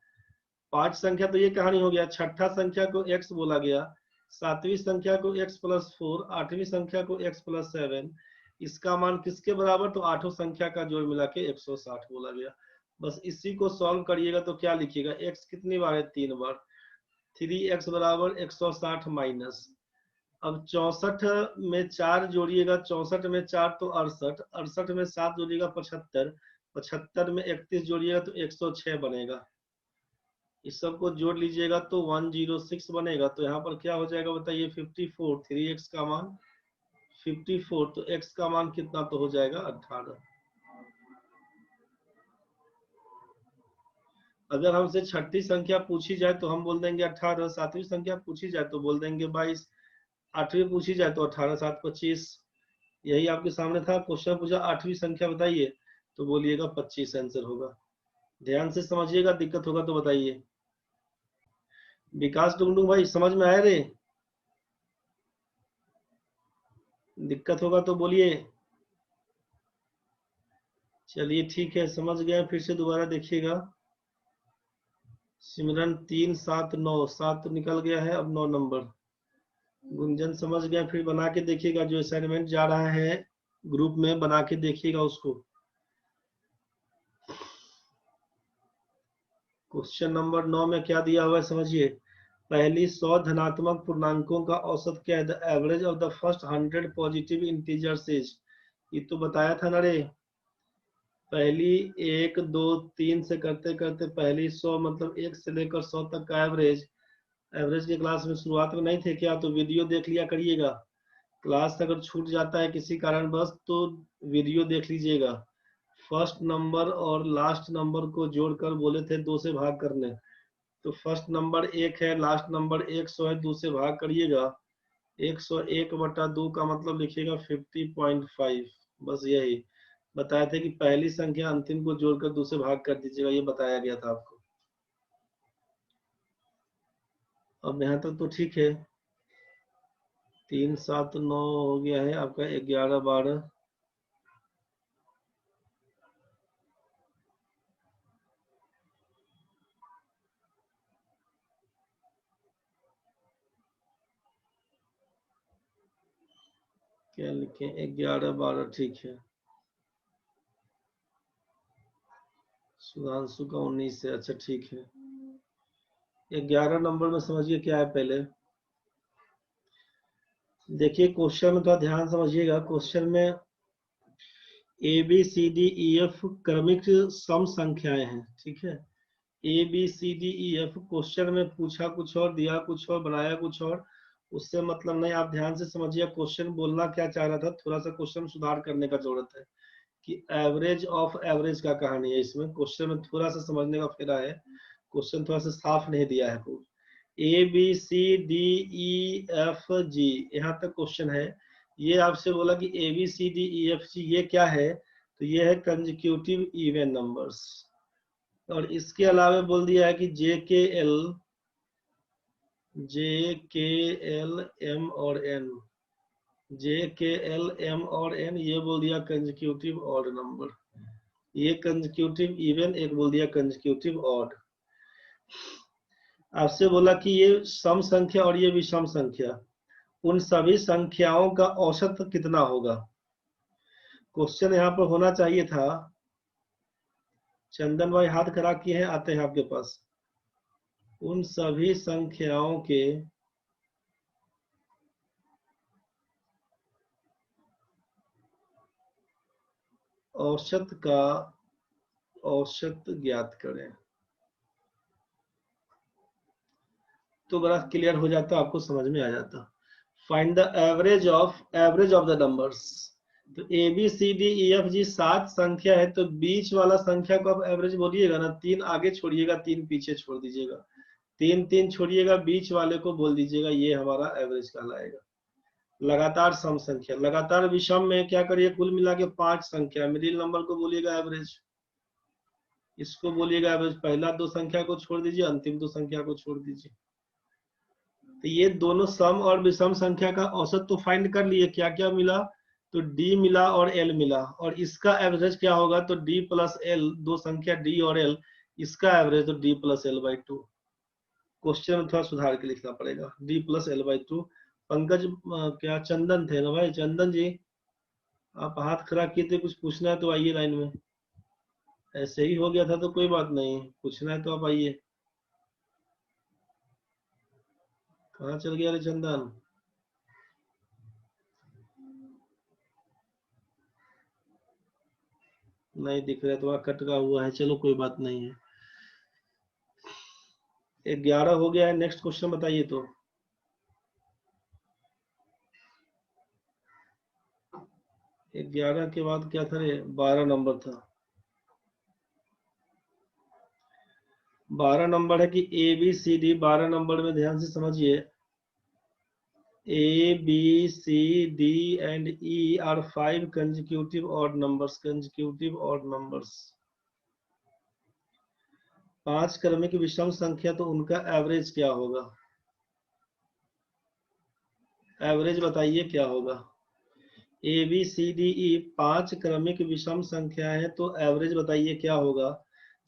5 संख्या तो ये कहानी हो गया, छठा संख्या को x बोला गया, सातवीं संख्या को x प्लस 4, आठवीं संख्या को x प्लस 7, इसका मान किसके बराबर, तो आठों संख्या का जोड़ मिला के 160 बोला गया। बस इसी को सॉल्व करिएगा तो क्या लिखिएगा, x कितनी बार है, 3 बार, 3x बराबर 160 माइनस, अब 64 में 4 जोड़िएगा, 64 में 4 तो 68, 68 में 7 जोड़िएगा 75, 75 में 31 जोड़िएगा तो 106 बनेगा। इस सब को जोड़ लीजिएगा तो 106 बनेगा। तो यहाँ पर क्या हो जाएगा बताइए, 54, 3x का मान 54, तो x का मान कितना तो हो जाएगा 18। अगर हमसे छठी संख्या पूछी जाए तो हम बोल देंगे 18, सातवीं संख्या पूछी जाए तो बोल देंगे 22, आठवीं पूछी जाए तो 18 7 25। यही आपके सामने था, क्वेश्चन पूछा आठवीं संख्या बताइए तो बोलिएगा 25 आंसर होगा। ध्यान से समझिएगा, दिक्कत होगा तो बताइए। विकास डुंगडुंग भाई समझ में आया रे, दिक्कत होगा तो बोलिए। चलिए ठीक है, समझ गए, फिर से दोबारा देखिएगा। सिमरन 3 7 9, 7 तो निकल गया है, अब 9 नंबर। गुंजन समझ गया, फिर बना के देखिएगा, जो असाइनमेंट जा रहा है ग्रुप में बना के देखिएगा उसको। क्वेश्चन नंबर 9 में क्या दिया हुआ है समझिए, पहली 100 धनात्मक पूर्णांकों का औसत क्या है, the average of the first 100 positive integers is, ये तो बताया था ना रे, पहली 1 2 3 से करते करते पहली 100 मतलब 1 से लेकर 100 तक का एवरेज, एवरेज की क्लास में शुरुआत में नहीं थे क्या, तो वीडियो देख लिया करिएगा। क्लास अगर छूट जाता है किसी कारणवश तो वीडियो देख लीजिएगा। फर्स्ट नंबर और लास्ट नंबर को जोड़कर बोले थे 2 से भाग करने, तो फर्स्ट नंबर 1 है, लास्ट नंबर 100 है, 2 से भाग करिएगा, 101/2 का मतलब लिखिएगा 50.5। बस यही बताए थे कि पहली संख्या अंतिम को जोड़कर 2 से भाग कर दीजिएगा, ये बताया गया था आपको। अब यहाँ तक तो ठीक है, 3 7 9 हो गया है आपका, 11 12, क्या लिखे, 11 12 ठीक है। सुधांशु का 19 है, अच्छा ठीक है। 11 नंबर में समझिए क्या है, पहले देखिए क्वेश्चन में थोड़ा ध्यान समझिएगा। क्वेश्चन में A B C D E F क्रमिक सम संख्याएं हैं, ठीक है, A B C D E F, question में पूछा कुछ और, दिया कुछ और, बनाया कुछ और, उससे मतलब नहीं। आप ध्यान से समझिए क्वेश्चन बोलना क्या चाह रहा था, थोड़ा सा क्वेश्चन सुधार करने का जरूरत है कि एवरेज ऑफ एवरेज का कहानी है इसमें, क्वेश्चन में थोड़ा सा समझने का फेरा है, क्वेश्चन थोड़ा सा साफ नहीं दिया है। A B C D E F G, यहाँ तक क्वेश्चन है। ये आपसे बोला कि A B C D E F G ये क्या है, तो ये है कंसेक्यूटिव इवन नंबर्स। और इसके अलावा बोल दिया है कि जे के एल एम और एन, जे के एल एम और एन, ये बोल दिया कंसेक्यूटिव ऑड नंबर, ये कंसेक्यूटिव इवन, एक बोल दिया कंसेक्यूटिव ऑड। आपसे बोला कि ये सम संख्या और ये विषम संख्या, उन सभी संख्याओं का औसत कितना होगा। क्वेश्चन यहाँ पर होना चाहिए था, चंदन भाई हाथ खड़ा किए हैं, आते हैं आपके पास, उन सभी संख्याओं के औसत का औसत ज्ञात करें, तो बड़ा क्लियर हो जाता, आपको समझ में आ जाता। Find the average of the numbers, तो A B C D E F G 7 संख्या है, तो बीच वाला संख्या को आप एवरेज बोलिएगा ना, 3 आगे छोड़िएगा, 3 पीछे छोड़ दीजिएगा, 3 छोड़िएगा, बीच वाले को बोल दीजिएगा, ये हमारा एवरेज कहलाएगा। लगातार सम संख्या, लगातार विषम में क्या करिए, कुल मिला के 5 संख्या, मिडिल नंबर को बोलिएगा एवरेज, इसको बोलिएगा एवरेज। पहला 2 संख्या को छोड़ दीजिए, अंतिम 2 संख्या को छोड़ दीजिए। तो ये दोनों सम और विषम संख्या का औसत तो फाइंड कर लिए, क्या क्या मिला, तो डी मिला और एल मिला, और इसका एवरेज क्या होगा, तो डी प्लस एल, 2 संख्या डी और एल, इसका एवरेज तो D plus L by 2। Question में थोड़ा सुधार के लिखना पड़ेगा, D plus L by 2। Pankaj क्या चंदन थे ना भाई, चंदन जी आप हाथ खड़ा किए थे, कुछ पूछना है तो आइए लाइन में। ऐसे ही हो गया था तो कोई बात नहीं, पूछना है तो आप आइए। कहाँ चल गया रे चंदन? नहीं दिख रहा, तो कटका हुआ है, चलो कोई बात नहीं है। 11 हो गया है, नेक्स्ट क्वेश्चन बताइए तो। 11 के बाद क्या था रे, 12 नंबर था। 12 नंबर है कि A B C D, 12 number में ध्यान से समझिए, A, B, C, D and E are 5 consecutive odd numbers. Consecutive odd numbers. 5 क्रमिक विषम संख्या, तो उनका एवरेज क्या होगा? एवरेज बताइए क्या होगा? A, B, C, D, E 5 क्रमिक विषम संख्या है, तो एवरेज बताइए क्या होगा?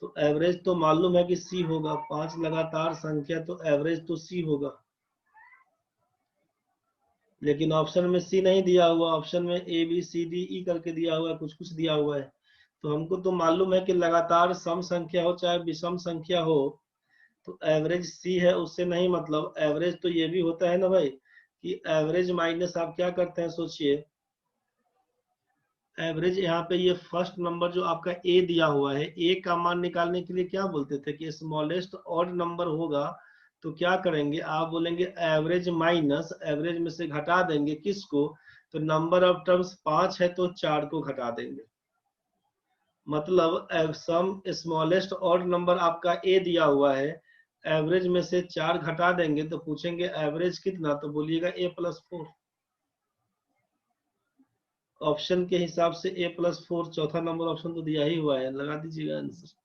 तो एवरेज तो मालूम है कि C होगा, 5 लगातार संख्या, तो एवरेज तो C होगा। लेकिन ऑप्शन में सी नहीं दिया हुआ, ऑप्शन में ए बी सी डी ई करके दिया हुआ है, कुछ कुछ दिया हुआ है। तो हमको तो मालूम है कि लगातार सम संख्या हो चाहे विषम संख्या हो, तो एवरेज सी है, उससे नहीं मतलब। एवरेज तो ये भी होता है ना भाई, कि एवरेज माइनस आप क्या करते हैं, सोचिए। एवरेज यहाँ पे ये फर्स्ट नंबर जो आपका ए दिया हुआ है, ए का मान निकालने के लिए क्या बोलते थे कि स्मॉलेस्ट ऑड नंबर होगा, तो क्या करेंगे, आप बोलेंगे एवरेज माइनस, एवरेज में से घटा देंगे किसको, तो नंबर ऑफ टर्म्स 5 है तो 4 को घटा देंगे। मतलब सम स्मॉलेस्ट ऑड नंबर आपका ए दिया हुआ है, एवरेज में से 4 घटा देंगे, तो पूछेंगे एवरेज कितना, तो बोलिएगा ए प्लस 4। ऑप्शन के हिसाब से ए प्लस 4, चौथा नंबर ऑप्शन तो दिया ही हुआ है, लगा दीजिएगा आंसर।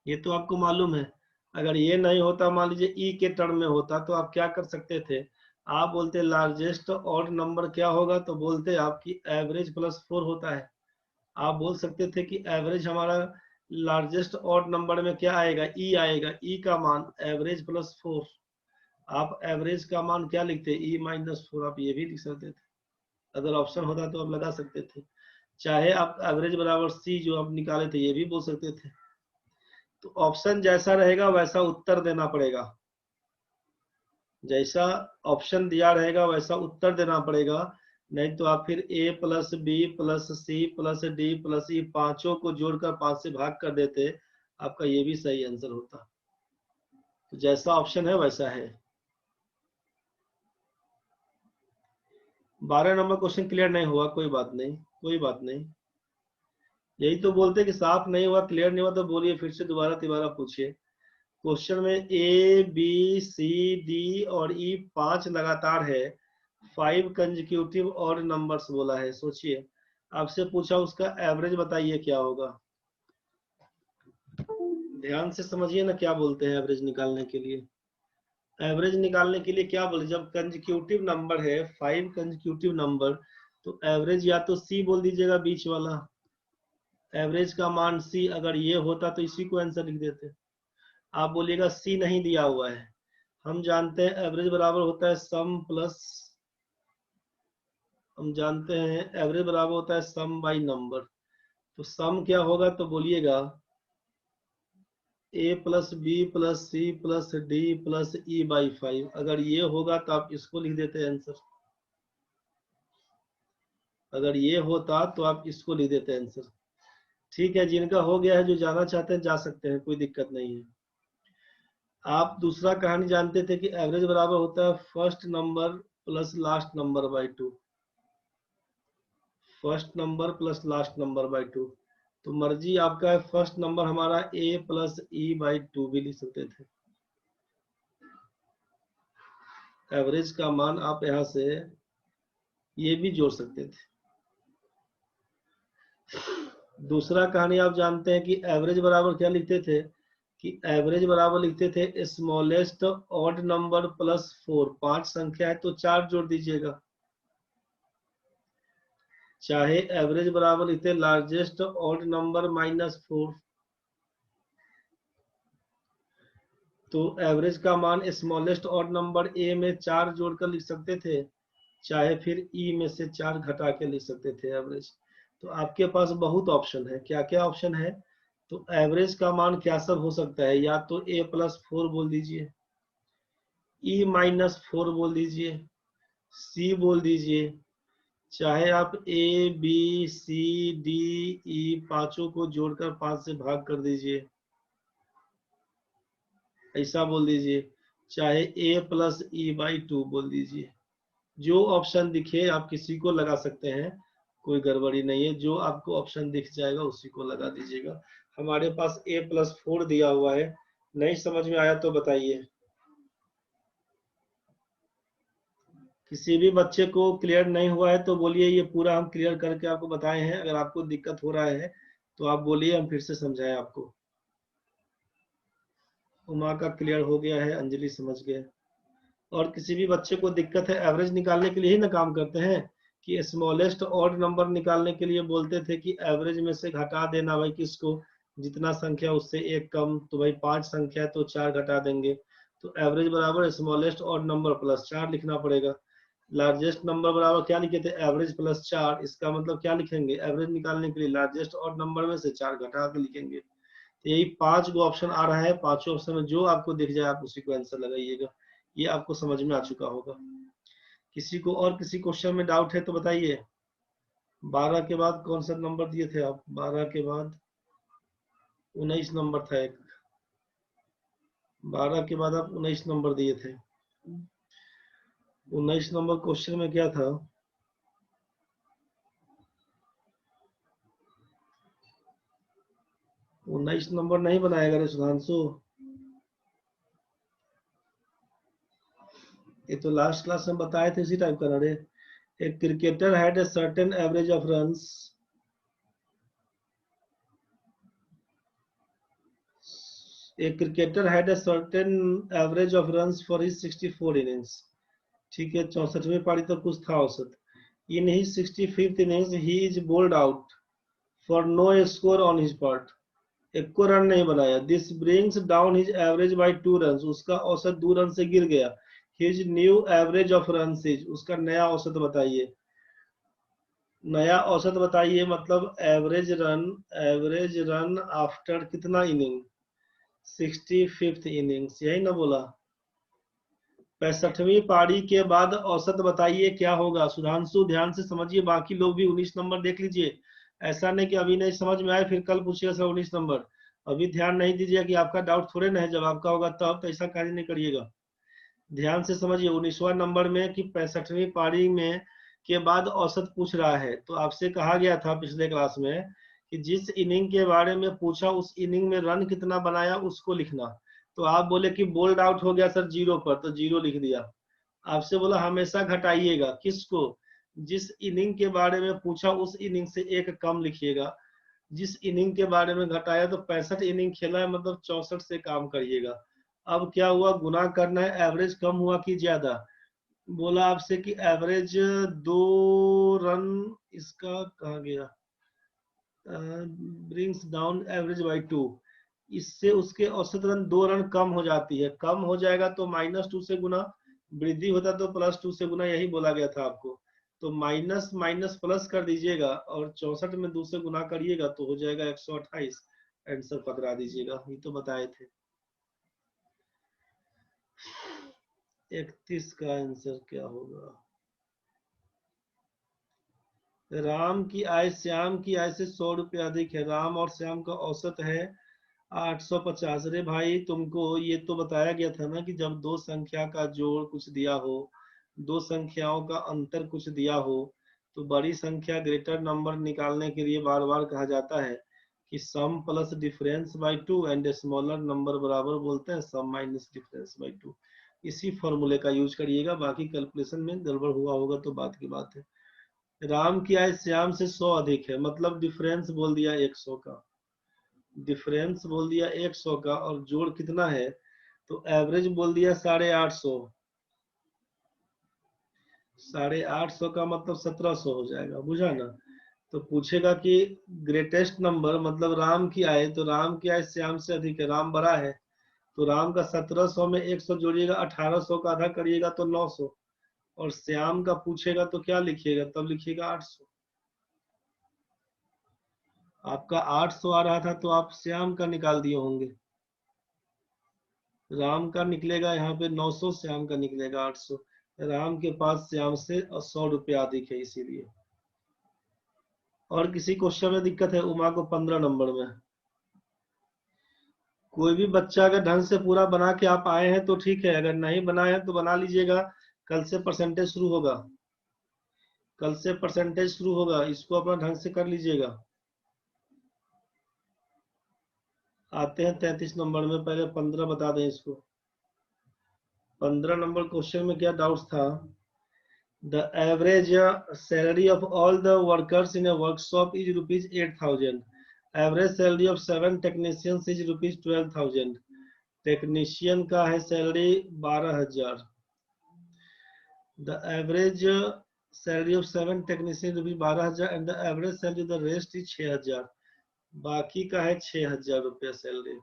ये तो आपको मालूम है। अगर ये नहीं होता, मान लीजिए ई के टर्म में होता, तो आप क्या कर सकते थे, आप बोलते लार्जेस्ट ऑड नंबर क्या होगा, तो बोलते आपकी एवरेज प्लस 4 होता है। आप बोल सकते थे कि एवरेज हमारा लार्जेस्ट ऑड नंबर में क्या आएगा, ई आएगा, ई का मान एवरेज प्लस 4। आप एवरेज का मान क्या लिखते, ई माइनस 4, आप ये भी लिख सकते थे। अगर ऑप्शन होता तो आप लगा सकते थे। चाहे आप एवरेज बराबर सी जो आप निकाले थे, ये भी बोल सकते थे। तो ऑप्शन जैसा रहेगा वैसा उत्तर देना पड़ेगा, जैसा ऑप्शन दिया रहेगा वैसा उत्तर देना पड़ेगा। नहीं तो आप फिर A plus B plus C plus D plus E पांचों को जोड़कर 5 से भाग कर देते, आपका ये भी सही आंसर होता। तो जैसा ऑप्शन है वैसा है। 12 नंबर क्वेश्चन क्लियर नहीं हुआ, कोई बात नहीं, कोई बात नहीं। यही तो बोलते कि साफ नहीं हुआ, क्लियर नहीं हुआ, तो बोलिए फिर से दोबारा तिबारा पूछिए। क्वेश्चन में ए बी सी डी और ई 5 लगातार है, 5 कंजिक्यूटिव और नंबर्स बोला है। सोचिए, आपसे पूछा उसका एवरेज बताइए क्या होगा। ध्यान से समझिए ना, क्या बोलते हैं एवरेज निकालने के लिए। एवरेज निकालने के लिए क्या बोले, जब कंजिक्यूटिव नंबर है 5 कंजिक्यूटिव नंबर, तो एवरेज या तो सी बोल दीजिएगा बीच वाला, एवरेज का मान सी, अगर ये होता तो इसी को आंसर लिख देते। आप बोलिएगा सी नहीं दिया हुआ है। हम जानते हैं एवरेज बराबर होता है सम प्लस, हम जानते हैं एवरेज बराबर होता है सम बाई नंबर। तो सम क्या होगा, तो बोलिएगा A plus B plus C plus D plus E by 5। अगर ये होगा तो आप इसको लिख देते आंसर, अगर ये होता तो आप इसको लिख देते आंसर। ठीक है, जिनका हो गया है, जो जाना चाहते हैं जा सकते हैं, कोई दिक्कत नहीं है। आप दूसरा कहानी जानते थे कि एवरेज बराबर होता है first number plus last number by 2। First number plus last number by 2। तो मर्जी आपका है, फर्स्ट नंबर हमारा a प्लस ई बाई 2 भी लिख सकते थे। एवरेज का मान आप यहां से ये भी जोड़ सकते थे। दूसरा कहानी आप जानते हैं कि एवरेज बराबर क्या लिखते थे, कि एवरेज बराबर लिखते थे स्मॉलेस्ट ऑड नंबर प्लस 4। 5 संख्या है तो 4 जोड़ दीजिएगा। चाहे एवरेज बराबर लिखते लार्जेस्ट ऑड नंबर माइनस 4। तो एवरेज का मान स्मॉलेस्ट ऑड नंबर ए में 4 जोड़कर लिख सकते थे, चाहे फिर ई में से 4 घटा के लिख सकते थे एवरेज। तो आपके पास बहुत ऑप्शन है। क्या क्या ऑप्शन है? तो एवरेज का मान क्या सब हो सकता है, या तो a प्लस 4 बोल दीजिए, e माइनस 4 बोल दीजिए, c बोल दीजिए, चाहे आप a b c d e पांचों को जोड़कर 5 से भाग कर दीजिए, ऐसा बोल दीजिए, चाहे a प्लस ई बाई 2 बोल दीजिए। जो ऑप्शन दिखे आप किसी को लगा सकते हैं, कोई गड़बड़ी नहीं है। जो आपको ऑप्शन दिख जाएगा उसी को लगा दीजिएगा। हमारे पास a प्लस 4 दिया हुआ है। नहीं समझ में आया तो बताइए। किसी भी बच्चे को क्लियर नहीं हुआ है तो बोलिए, ये पूरा हम क्लियर करके आपको बताए हैं। अगर आपको दिक्कत हो रहा है तो आप बोलिए, हम फिर से समझाएं आपको। उमा का क्लियर हो गया है, अंजलि समझ गए। और किसी भी बच्चे को दिक्कत है, एवरेज निकालने के लिए ही ना काम करते हैं, कि स्मॉलेस्ट ऑड नंबर निकालने के लिए बोलते थे कि एवरेज में से घटा देना भाई किसको, जितना संख्या उससे एक कम। तो भाई 5 संख्या है तो 4 घटा देंगे। तो एवरेज बराबर स्मॉलेस्ट ऑड नंबर प्लस 4 लिखना पड़ेगा। लार्जेस्ट नंबर बराबर क्या लिखे थे, एवरेज प्लस 4। इसका मतलब क्या लिखेंगे, एवरेज निकालने के लिए लार्जेस्ट ऑड नंबर में से 4 घटा के लिखेंगे। तो यही 5 गो ऑप्शन आ रहा है। पांचों ऑप्शन में जो आपको दिख जाए आप उसी को आंसर लगाइएगा। ये आपको समझ में आ चुका होगा। किसी को और किसी क्वेश्चन में डाउट है तो बताइए। 12 के बाद कौन सा नंबर दिए थे आप? 12 के बाद 19 नंबर था एक। 12 के बाद आप 19 नंबर दिए थे। 19 नंबर क्वेश्चन में क्या था? उन्नीस नंबर नहीं बनाएगा रे सुधांशु। ये तो लास्ट क्लास में बताए थे, इसी टाइप का ना रे। A cricketer had a certain average of runs. A cricketer had a certain average of runs for his 64 innings. ठीक है, 64वीं पारी तक कुछ था औसत। In his 65th innings, he is bowled out for no score on his part. एक को run नहीं बनाया। This brings down his average by 2 runs. उसका औसत 2 रन से गिर गया। His new average of runs is, उसका नया औसत बताइए। नया औसत बताइए मतलब एवरेज रन आफ्टर कितना इनिंग, 65th इनिंग्स, यही ना बोला। 65वीं पारी के बाद औसत बताइए क्या होगा। सुधांशु ध्यान से समझिए, बाकी लोग भी 19 नंबर देख लीजिए। ऐसा नहीं कि अभी नहीं समझ में आए फिर कल पूछिएगा सर 19 नंबर। अभी ध्यान नहीं दीजिए कि आपका डाउट थोड़े ना है, जब आपका होगा तब। तो ऐसा कार्य नहीं करिएगा। ध्यान से समझिए, 19वां नंबर में कि 65वीं पारी में के बाद औसत पूछ रहा है। तो आपसे कहा गया था पिछले क्लास में कि जिस इनिंग के बारे में पूछा उस इनिंग में रन कितना बनाया उसको लिखना। तो आप बोले कि बोल्ड आउट हो गया सर 0 पर, तो 0 लिख दिया। आपसे बोला हमेशा घटाइएगा किसको, जिस इनिंग के बारे में पूछा उस इनिंग से एक कम लिखिएगा। जिस इनिंग के बारे में घटाया तो 65 इनिंग खेला है मतलब 64 से काम करिएगा। अब क्या हुआ, गुना करना है, एवरेज कम हुआ कि ज्यादा। बोला आपसे कि एवरेज 2 रन, इसका कहा गया, ब्रिंग्स डाउन एवरेज बाई 2। इससे उसके औसत रन 2 रन कम हो जाती है। कम हो जाएगा तो -2 से गुना, वृद्धि होता तो +2 से गुना, यही बोला गया था आपको। तो माइनस माइनस प्लस कर दीजिएगा और 64 में 2 से गुना करिएगा तो हो जाएगा 128। आंसर पकड़ा दीजिएगा, ये तो बताए थे। 31 का आंसर क्या होगा? राम की आय श्याम की आय से 100 रुपये अधिक है। राम और श्याम का औसत है 850। अरे भाई तुमको ये तो बताया गया था ना कि जब दो संख्या का जोड़ कुछ दिया हो, दो संख्याओं का अंतर कुछ दिया हो, तो बड़ी संख्या ग्रेटर नंबर निकालने के लिए बार बार कहा जाता है कि sum plus difference by 2 and smaller number बराबर बोलते हैं सम माइनस डिफरेंस बाय 2। इसी फॉर्मूले का यूज करिएगा, बाकी कैलकुलेशन में गड़बड़ हुआ होगा तो बात की बात है। राम की आय श्याम से 100 अधिक है, मतलब डिफरेंस बोल दिया 100 का, डिफरेंस बोल दिया 100 का, और जोड़ कितना है तो एवरेज बोल दिया 850। 850 का मतलब 1700 हो जाएगा, बुझा ना। तो पूछेगा कि ग्रेटेस्ट नंबर मतलब राम की आय, तो राम की आय श्याम से अधिक है, राम बड़ा है, तो राम का 1700 में 100 जोड़िएगा, 1800 का आधा करिएगा तो 900, और श्याम का पूछेगा तो क्या लिखिएगा, तब लिखिएगा 800। आपका 800 आ रहा था तो आप श्याम का निकाल दिए होंगे, राम का निकलेगा यहाँ पे 900, श्याम का निकलेगा 800। राम के पास श्याम से 100 रुपया अधिक है इसीलिए। और किसी क्वेश्चन में दिक्कत है उमा को 15 नंबर में? कोई भी बच्चा अगर ढंग से पूरा बना के आप आए हैं तो ठीक है, अगर नहीं बनाए हैं तो बना लीजिएगा, कल से परसेंटेज शुरू होगा, कल से परसेंटेज शुरू होगा, इसको अपना ढंग से कर लीजिएगा। आते हैं 33 नंबर में, पहले 15 बता दें इसको। 15 नंबर क्वेश्चन में क्या डाउट्स था? The average salary of all the workers in a workshop is rupees 8,000. Average salary of 7 technicians is rupees 12,000. Technician का है salary 12,000। The average salary of 7 technicians rupees 12,000 and the average salary of the rest is 6,000। बाकी का है 6,000 रुपया salary,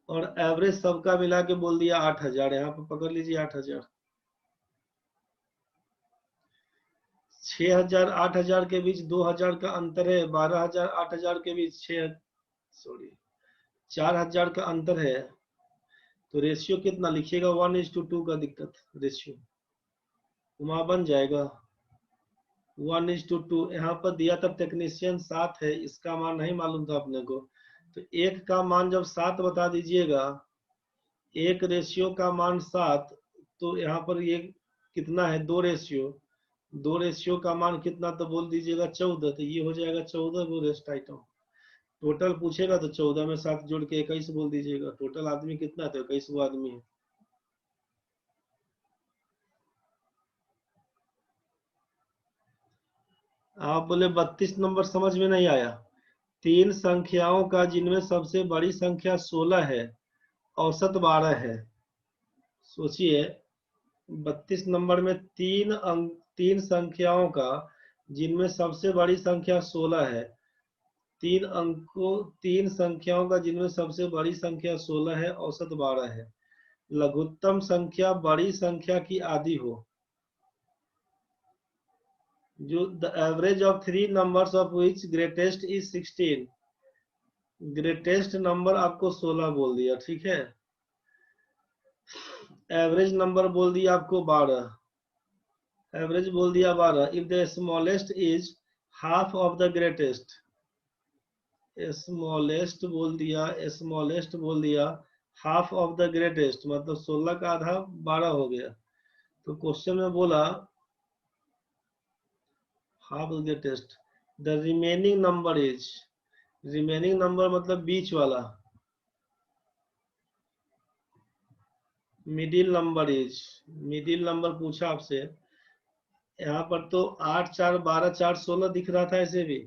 और average सबका मिला के बोल दिया 8,000। यहाँ पे पकड़ लीजिए 8,000। 6,000 8,000 के बीच 2,000 का अंतर है, 12,000 8,000 के बीच 4,000 का अंतर है, तो रेशियो कितना लिखिएगा? 1:2 का दिक्कत रेशियो उमा बन जाएगा 1:2। यहाँ पर दिया था टेक्नीशियन 7 है, इसका मान नहीं मालूम था अपने को, तो एक का मान जब 7 बता दीजिएगा, एक रेशियो का मान 7, तो यहाँ पर ये कितना है 2 रेशियो, 2 रेशियो का मान कितना तो बोल दीजिएगा 14, तो ये हो जाएगा 14 वो रेस्ट आइटम। टोटल पूछेगा तो 14 में 7 जोड़ के 21 बोल दीजिएगा। टोटल आदमी कितना है तो 21 आदमी है। आप बोले 32 नंबर समझ में नहीं आया। 3 संख्याओं का जिनमें सबसे बड़ी संख्या 16 है, औसत 12 है। सोचिए 32 नंबर में 3 संख्याओं का जिनमें सबसे बड़ी संख्या 16 है, 3 संख्याओं का जिनमें सबसे बड़ी संख्या 16 है, औसत 12 है। लघुत्तम संख्या बड़ी संख्या की आधी हो। जो the average of 3 numbers of which greatest is 16। Greatest number आपको 16 बोल दिया, ठीक है। एवरेज नंबर बोल दिया आपको 12, एवरेज बोल दिया 12। If the smallest is half of the greatest, smallest बोल दिया, स्मॉलेस्ट बोल दिया हाफ ऑफ द ग्रेटेस्ट, मतलब 16 का आधा 12 हो गया। तो क्वेश्चन में बोला half of the greatest, the remaining number is, remaining number मतलब बीच वाला, middle number is, middle number पूछा आपसे। यहाँ पर तो 8 4 12 4 16 दिख रहा था ऐसे भी,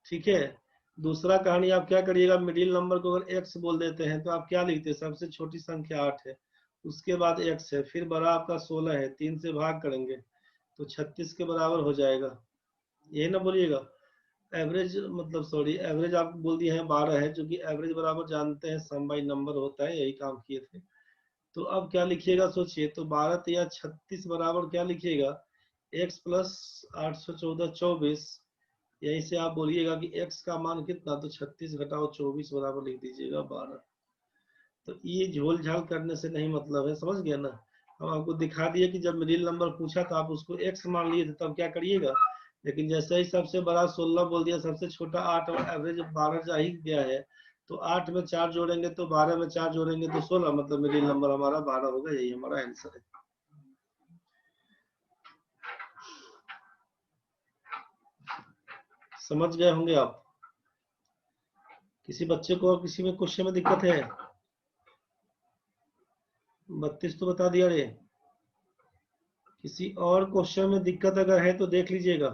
ठीक है। दूसरा कहानी आप क्या करिएगा, मिडिल नंबर को अगर x बोल देते हैं तो आप क्या लिखते हैं, सबसे छोटी संख्या 8 है, उसके बाद x है, फिर बड़ा आपका 16 है, 3 से भाग करेंगे तो 36 के बराबर हो जाएगा, यही ना बोलिएगा। एवरेज मतलब सॉरी, एवरेज आप बोल दिए हैं 12 है, जो कि एवरेज बराबर जानते हैं सम बाई नंबर होता है, यही काम किए थे। तो अब क्या लिखिएगा सोचिए, तो 12 या 36 बराबर क्या लिखिएगा, x प्लस 814 24, यहीं से आप बोलिएगा कि x का मान कितना, तो 36 घटाओ 24 बराबर लिख दीजिएगा 12। तो ये झोल झाल करने से नहीं मतलब है, समझ गया ना। हम आपको दिखा दिए कि जब मिडिल नंबर पूछा था आप उसको x मान लिए थे, तब क्या करिएगा। लेकिन जैसे ही सबसे बड़ा 16 बोल दिया, सबसे छोटा 8 और एवरेज 12 जा ही गया है, तो 8 में 4 जोड़ेंगे तो 12 में 4 जोड़ेंगे तो 16, मतलब मिडिल नंबर हमारा 12 होगा, यही हमारा आंसर है। समझ गए होंगे आप। किसी बच्चे को और किसी में क्वेश्चन में दिक्कत है? 32 तो बता दिया रे। किसी और क्वेश्चन में दिक्कत अगर है तो देख लीजिएगा।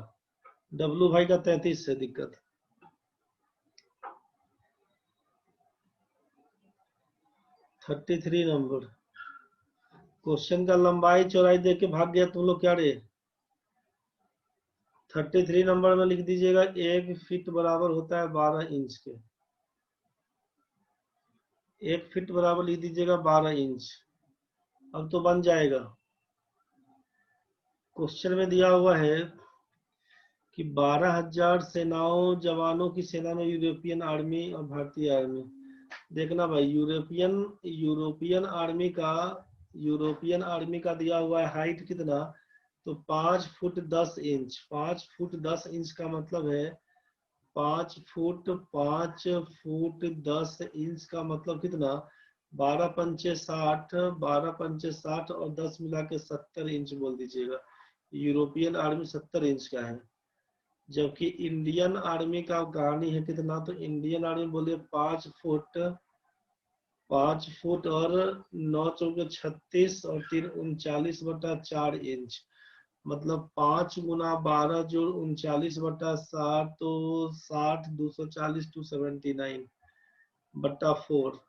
डब्लू भाई का 33 है दिक्कत। थर्टी 33 नंबर क्वेश्चन का लंबाई चौड़ाई देख के भाग गया तुम लोग क्या रे? 33 नंबर में लिख दीजिएगा 1 फीट बराबर होता है 12 इंच के। 1 फीट बराबर लिख दीजिएगा 12 इंच। अब तो बन जाएगा। क्वेश्चन में दिया हुआ है कि 12,000 सेनाओं जवानों की सेना में यूरोपियन आर्मी और भारतीय आर्मी। देखना भाई, यूरोपियन आर्मी का दिया हुआ है हाइट कितना, तो 5 फुट 10 इंच। 5 फुट 10 इंच का मतलब है 5 फुट 10 इंच का मतलब कितना, 12 पंचे 60, 12 पंचे 60 और 10 मिला के 70 इंच बोल दीजिएगा। यूरोपियन आर्मी 70 इंच का है। जबकि इंडियन आर्मी का कहानी है कितना, तो इंडियन आर्मी बोले 5 फुट और 9 चौके 36 और 3 39/4 इंच। मतलब 5 गुना 12 जोड़ 39/60, तो 60 240 279/4।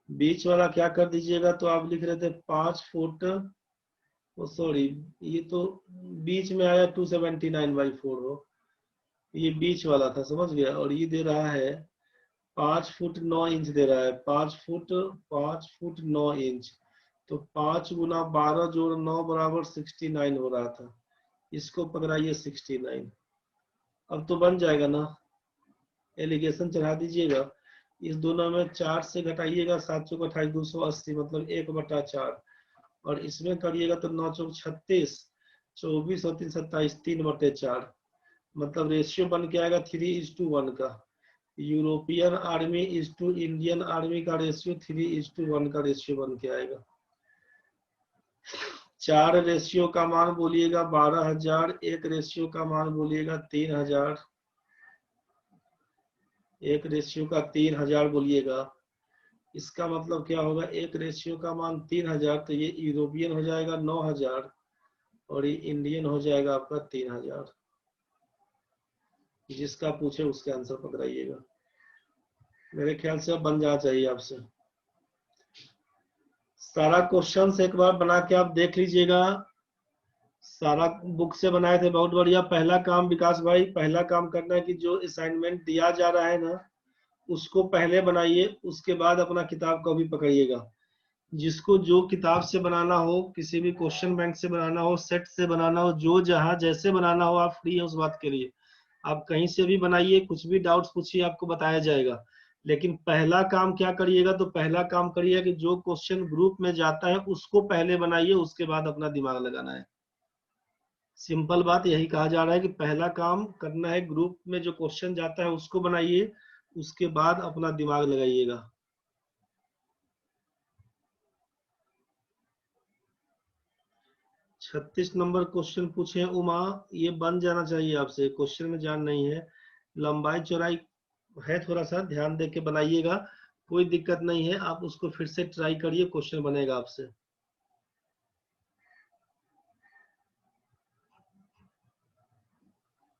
बीच वाला क्या कर दीजिएगा, तो आप लिख रहे थे 5 फुट, सॉरी ये तो बीच में आया 279/4 हो, ये बीच वाला था, समझ गया। और ये दे रहा है 5 फुट 9 इंच दे रहा है, 5 फुट 9 इंच। तो 5 गुना 12 जोड़ 9 बराबर 69 हो रहा था। इसको पकड़ाइए 69। अब तो बन जाएगा ना। एलिगेशन चढ़ा दीजिएगा। इस दोनों में 4 से घटाइएगा, 7 चौक 28 280 मतलब 1/4। और इसमें करिएगा तो 9 चौक 36, 24 और 3 27 3/4। मतलब रेशियो बन के आएगा 3:1 का। European army is to Indian army का रेशियो 3:1 का रेशियो बन के आएगा। 4 रेशियो का मान बोलिएगा 12,000, 1 रेशियो का मान बोलिएगा 3,000, 1 रेशियो का 3,000 बोलिएगा। इसका मतलब क्या होगा, 1 रेशियो का मान 3,000, तो ये यूरोपियन हो जाएगा 9,000 और ये इंडियन हो जाएगा आपका 3,000। जिसका पूछे उसके आंसर पकड़ाइएगा। मेरे ख्याल से अब बन जाना चाहिए आपसे। सारा क्वेश्चन एक बार बना के आप देख लीजिएगा। सारा बुक से बनाए थे, बहुत बढ़िया। पहला काम विकास भाई, पहला काम करना है कि जो असाइनमेंट दिया जा रहा है ना, उसको पहले बनाइए, उसके बाद अपना किताब को भी पकड़िएगा। जिसको जो किताब से बनाना हो, किसी भी क्वेश्चन बैंक से बनाना हो, सेट से बनाना हो, जो जहां जैसे बनाना हो, आप फ्री है उस बात के लिए। आप कहीं से भी बनाइए, कुछ भी डाउट्स पूछिए, आपको बताया जाएगा। लेकिन पहला काम क्या करिएगा, तो पहला काम करिए कि जो क्वेश्चन ग्रुप में जाता है उसको पहले बनाइए, उसके बाद अपना दिमाग लगाना है। सिंपल बात यही कहा जा रहा है कि पहला काम करना है, ग्रुप में जो क्वेश्चन जाता है उसको बनाइए, उसके बाद अपना दिमाग लगाइएगा। छत्तीस नंबर क्वेश्चन पूछे उमा, ये बन जाना चाहिए आपसे, क्वेश्चन में जान नहीं है। लंबाई चौड़ाई है, थोड़ा सा ध्यान दे के बनाइएगा, कोई दिक्कत नहीं है। आप उसको फिर से ट्राई करिए, क्वेश्चन बनेगा आपसे।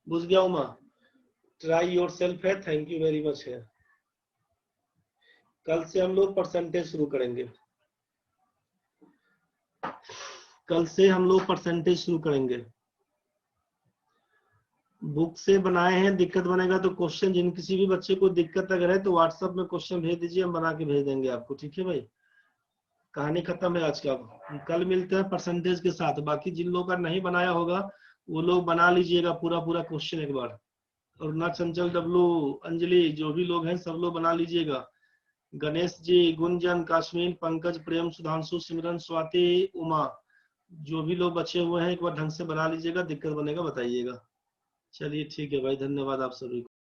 बुझ गया उमा? ट्राई योर सेल्फ है, थैंक यू वेरी मच है। कल से हम लोग परसेंटेज शुरू करेंगे। कल से हम लोग परसेंटेज शुरू करेंगे। बुक से बनाए हैं, दिक्कत बनेगा तो क्वेश्चन, जिन किसी भी बच्चे को दिक्कत अगर है तो व्हाट्सएप में क्वेश्चन भेज दीजिए, हम बना के भेज देंगे आपको। ठीक है भाई, कहानी खत्म है आज का। कल मिलते हैं परसेंटेज के साथ। बाकी जिन लोगों का नहीं बनाया होगा वो लोग बना लीजिएगा पूरा पूरा क्वेश्चन एक बार। और ना चंचल, डब्लू, अंजलि, जो भी लोग हैं सब लोग बना लीजिएगा। गणेश जी, गुंजन, काश्मीर, पंकज, प्रेम, सुधांशु, सिमरन, स्वाति, उमा, जो भी लोग बचे हुए हैं एक बार ढंग से बना लीजिएगा। दिक्कत बनेगा बताइएगा। चलिए ठीक है भाई, धन्यवाद आप सभी को।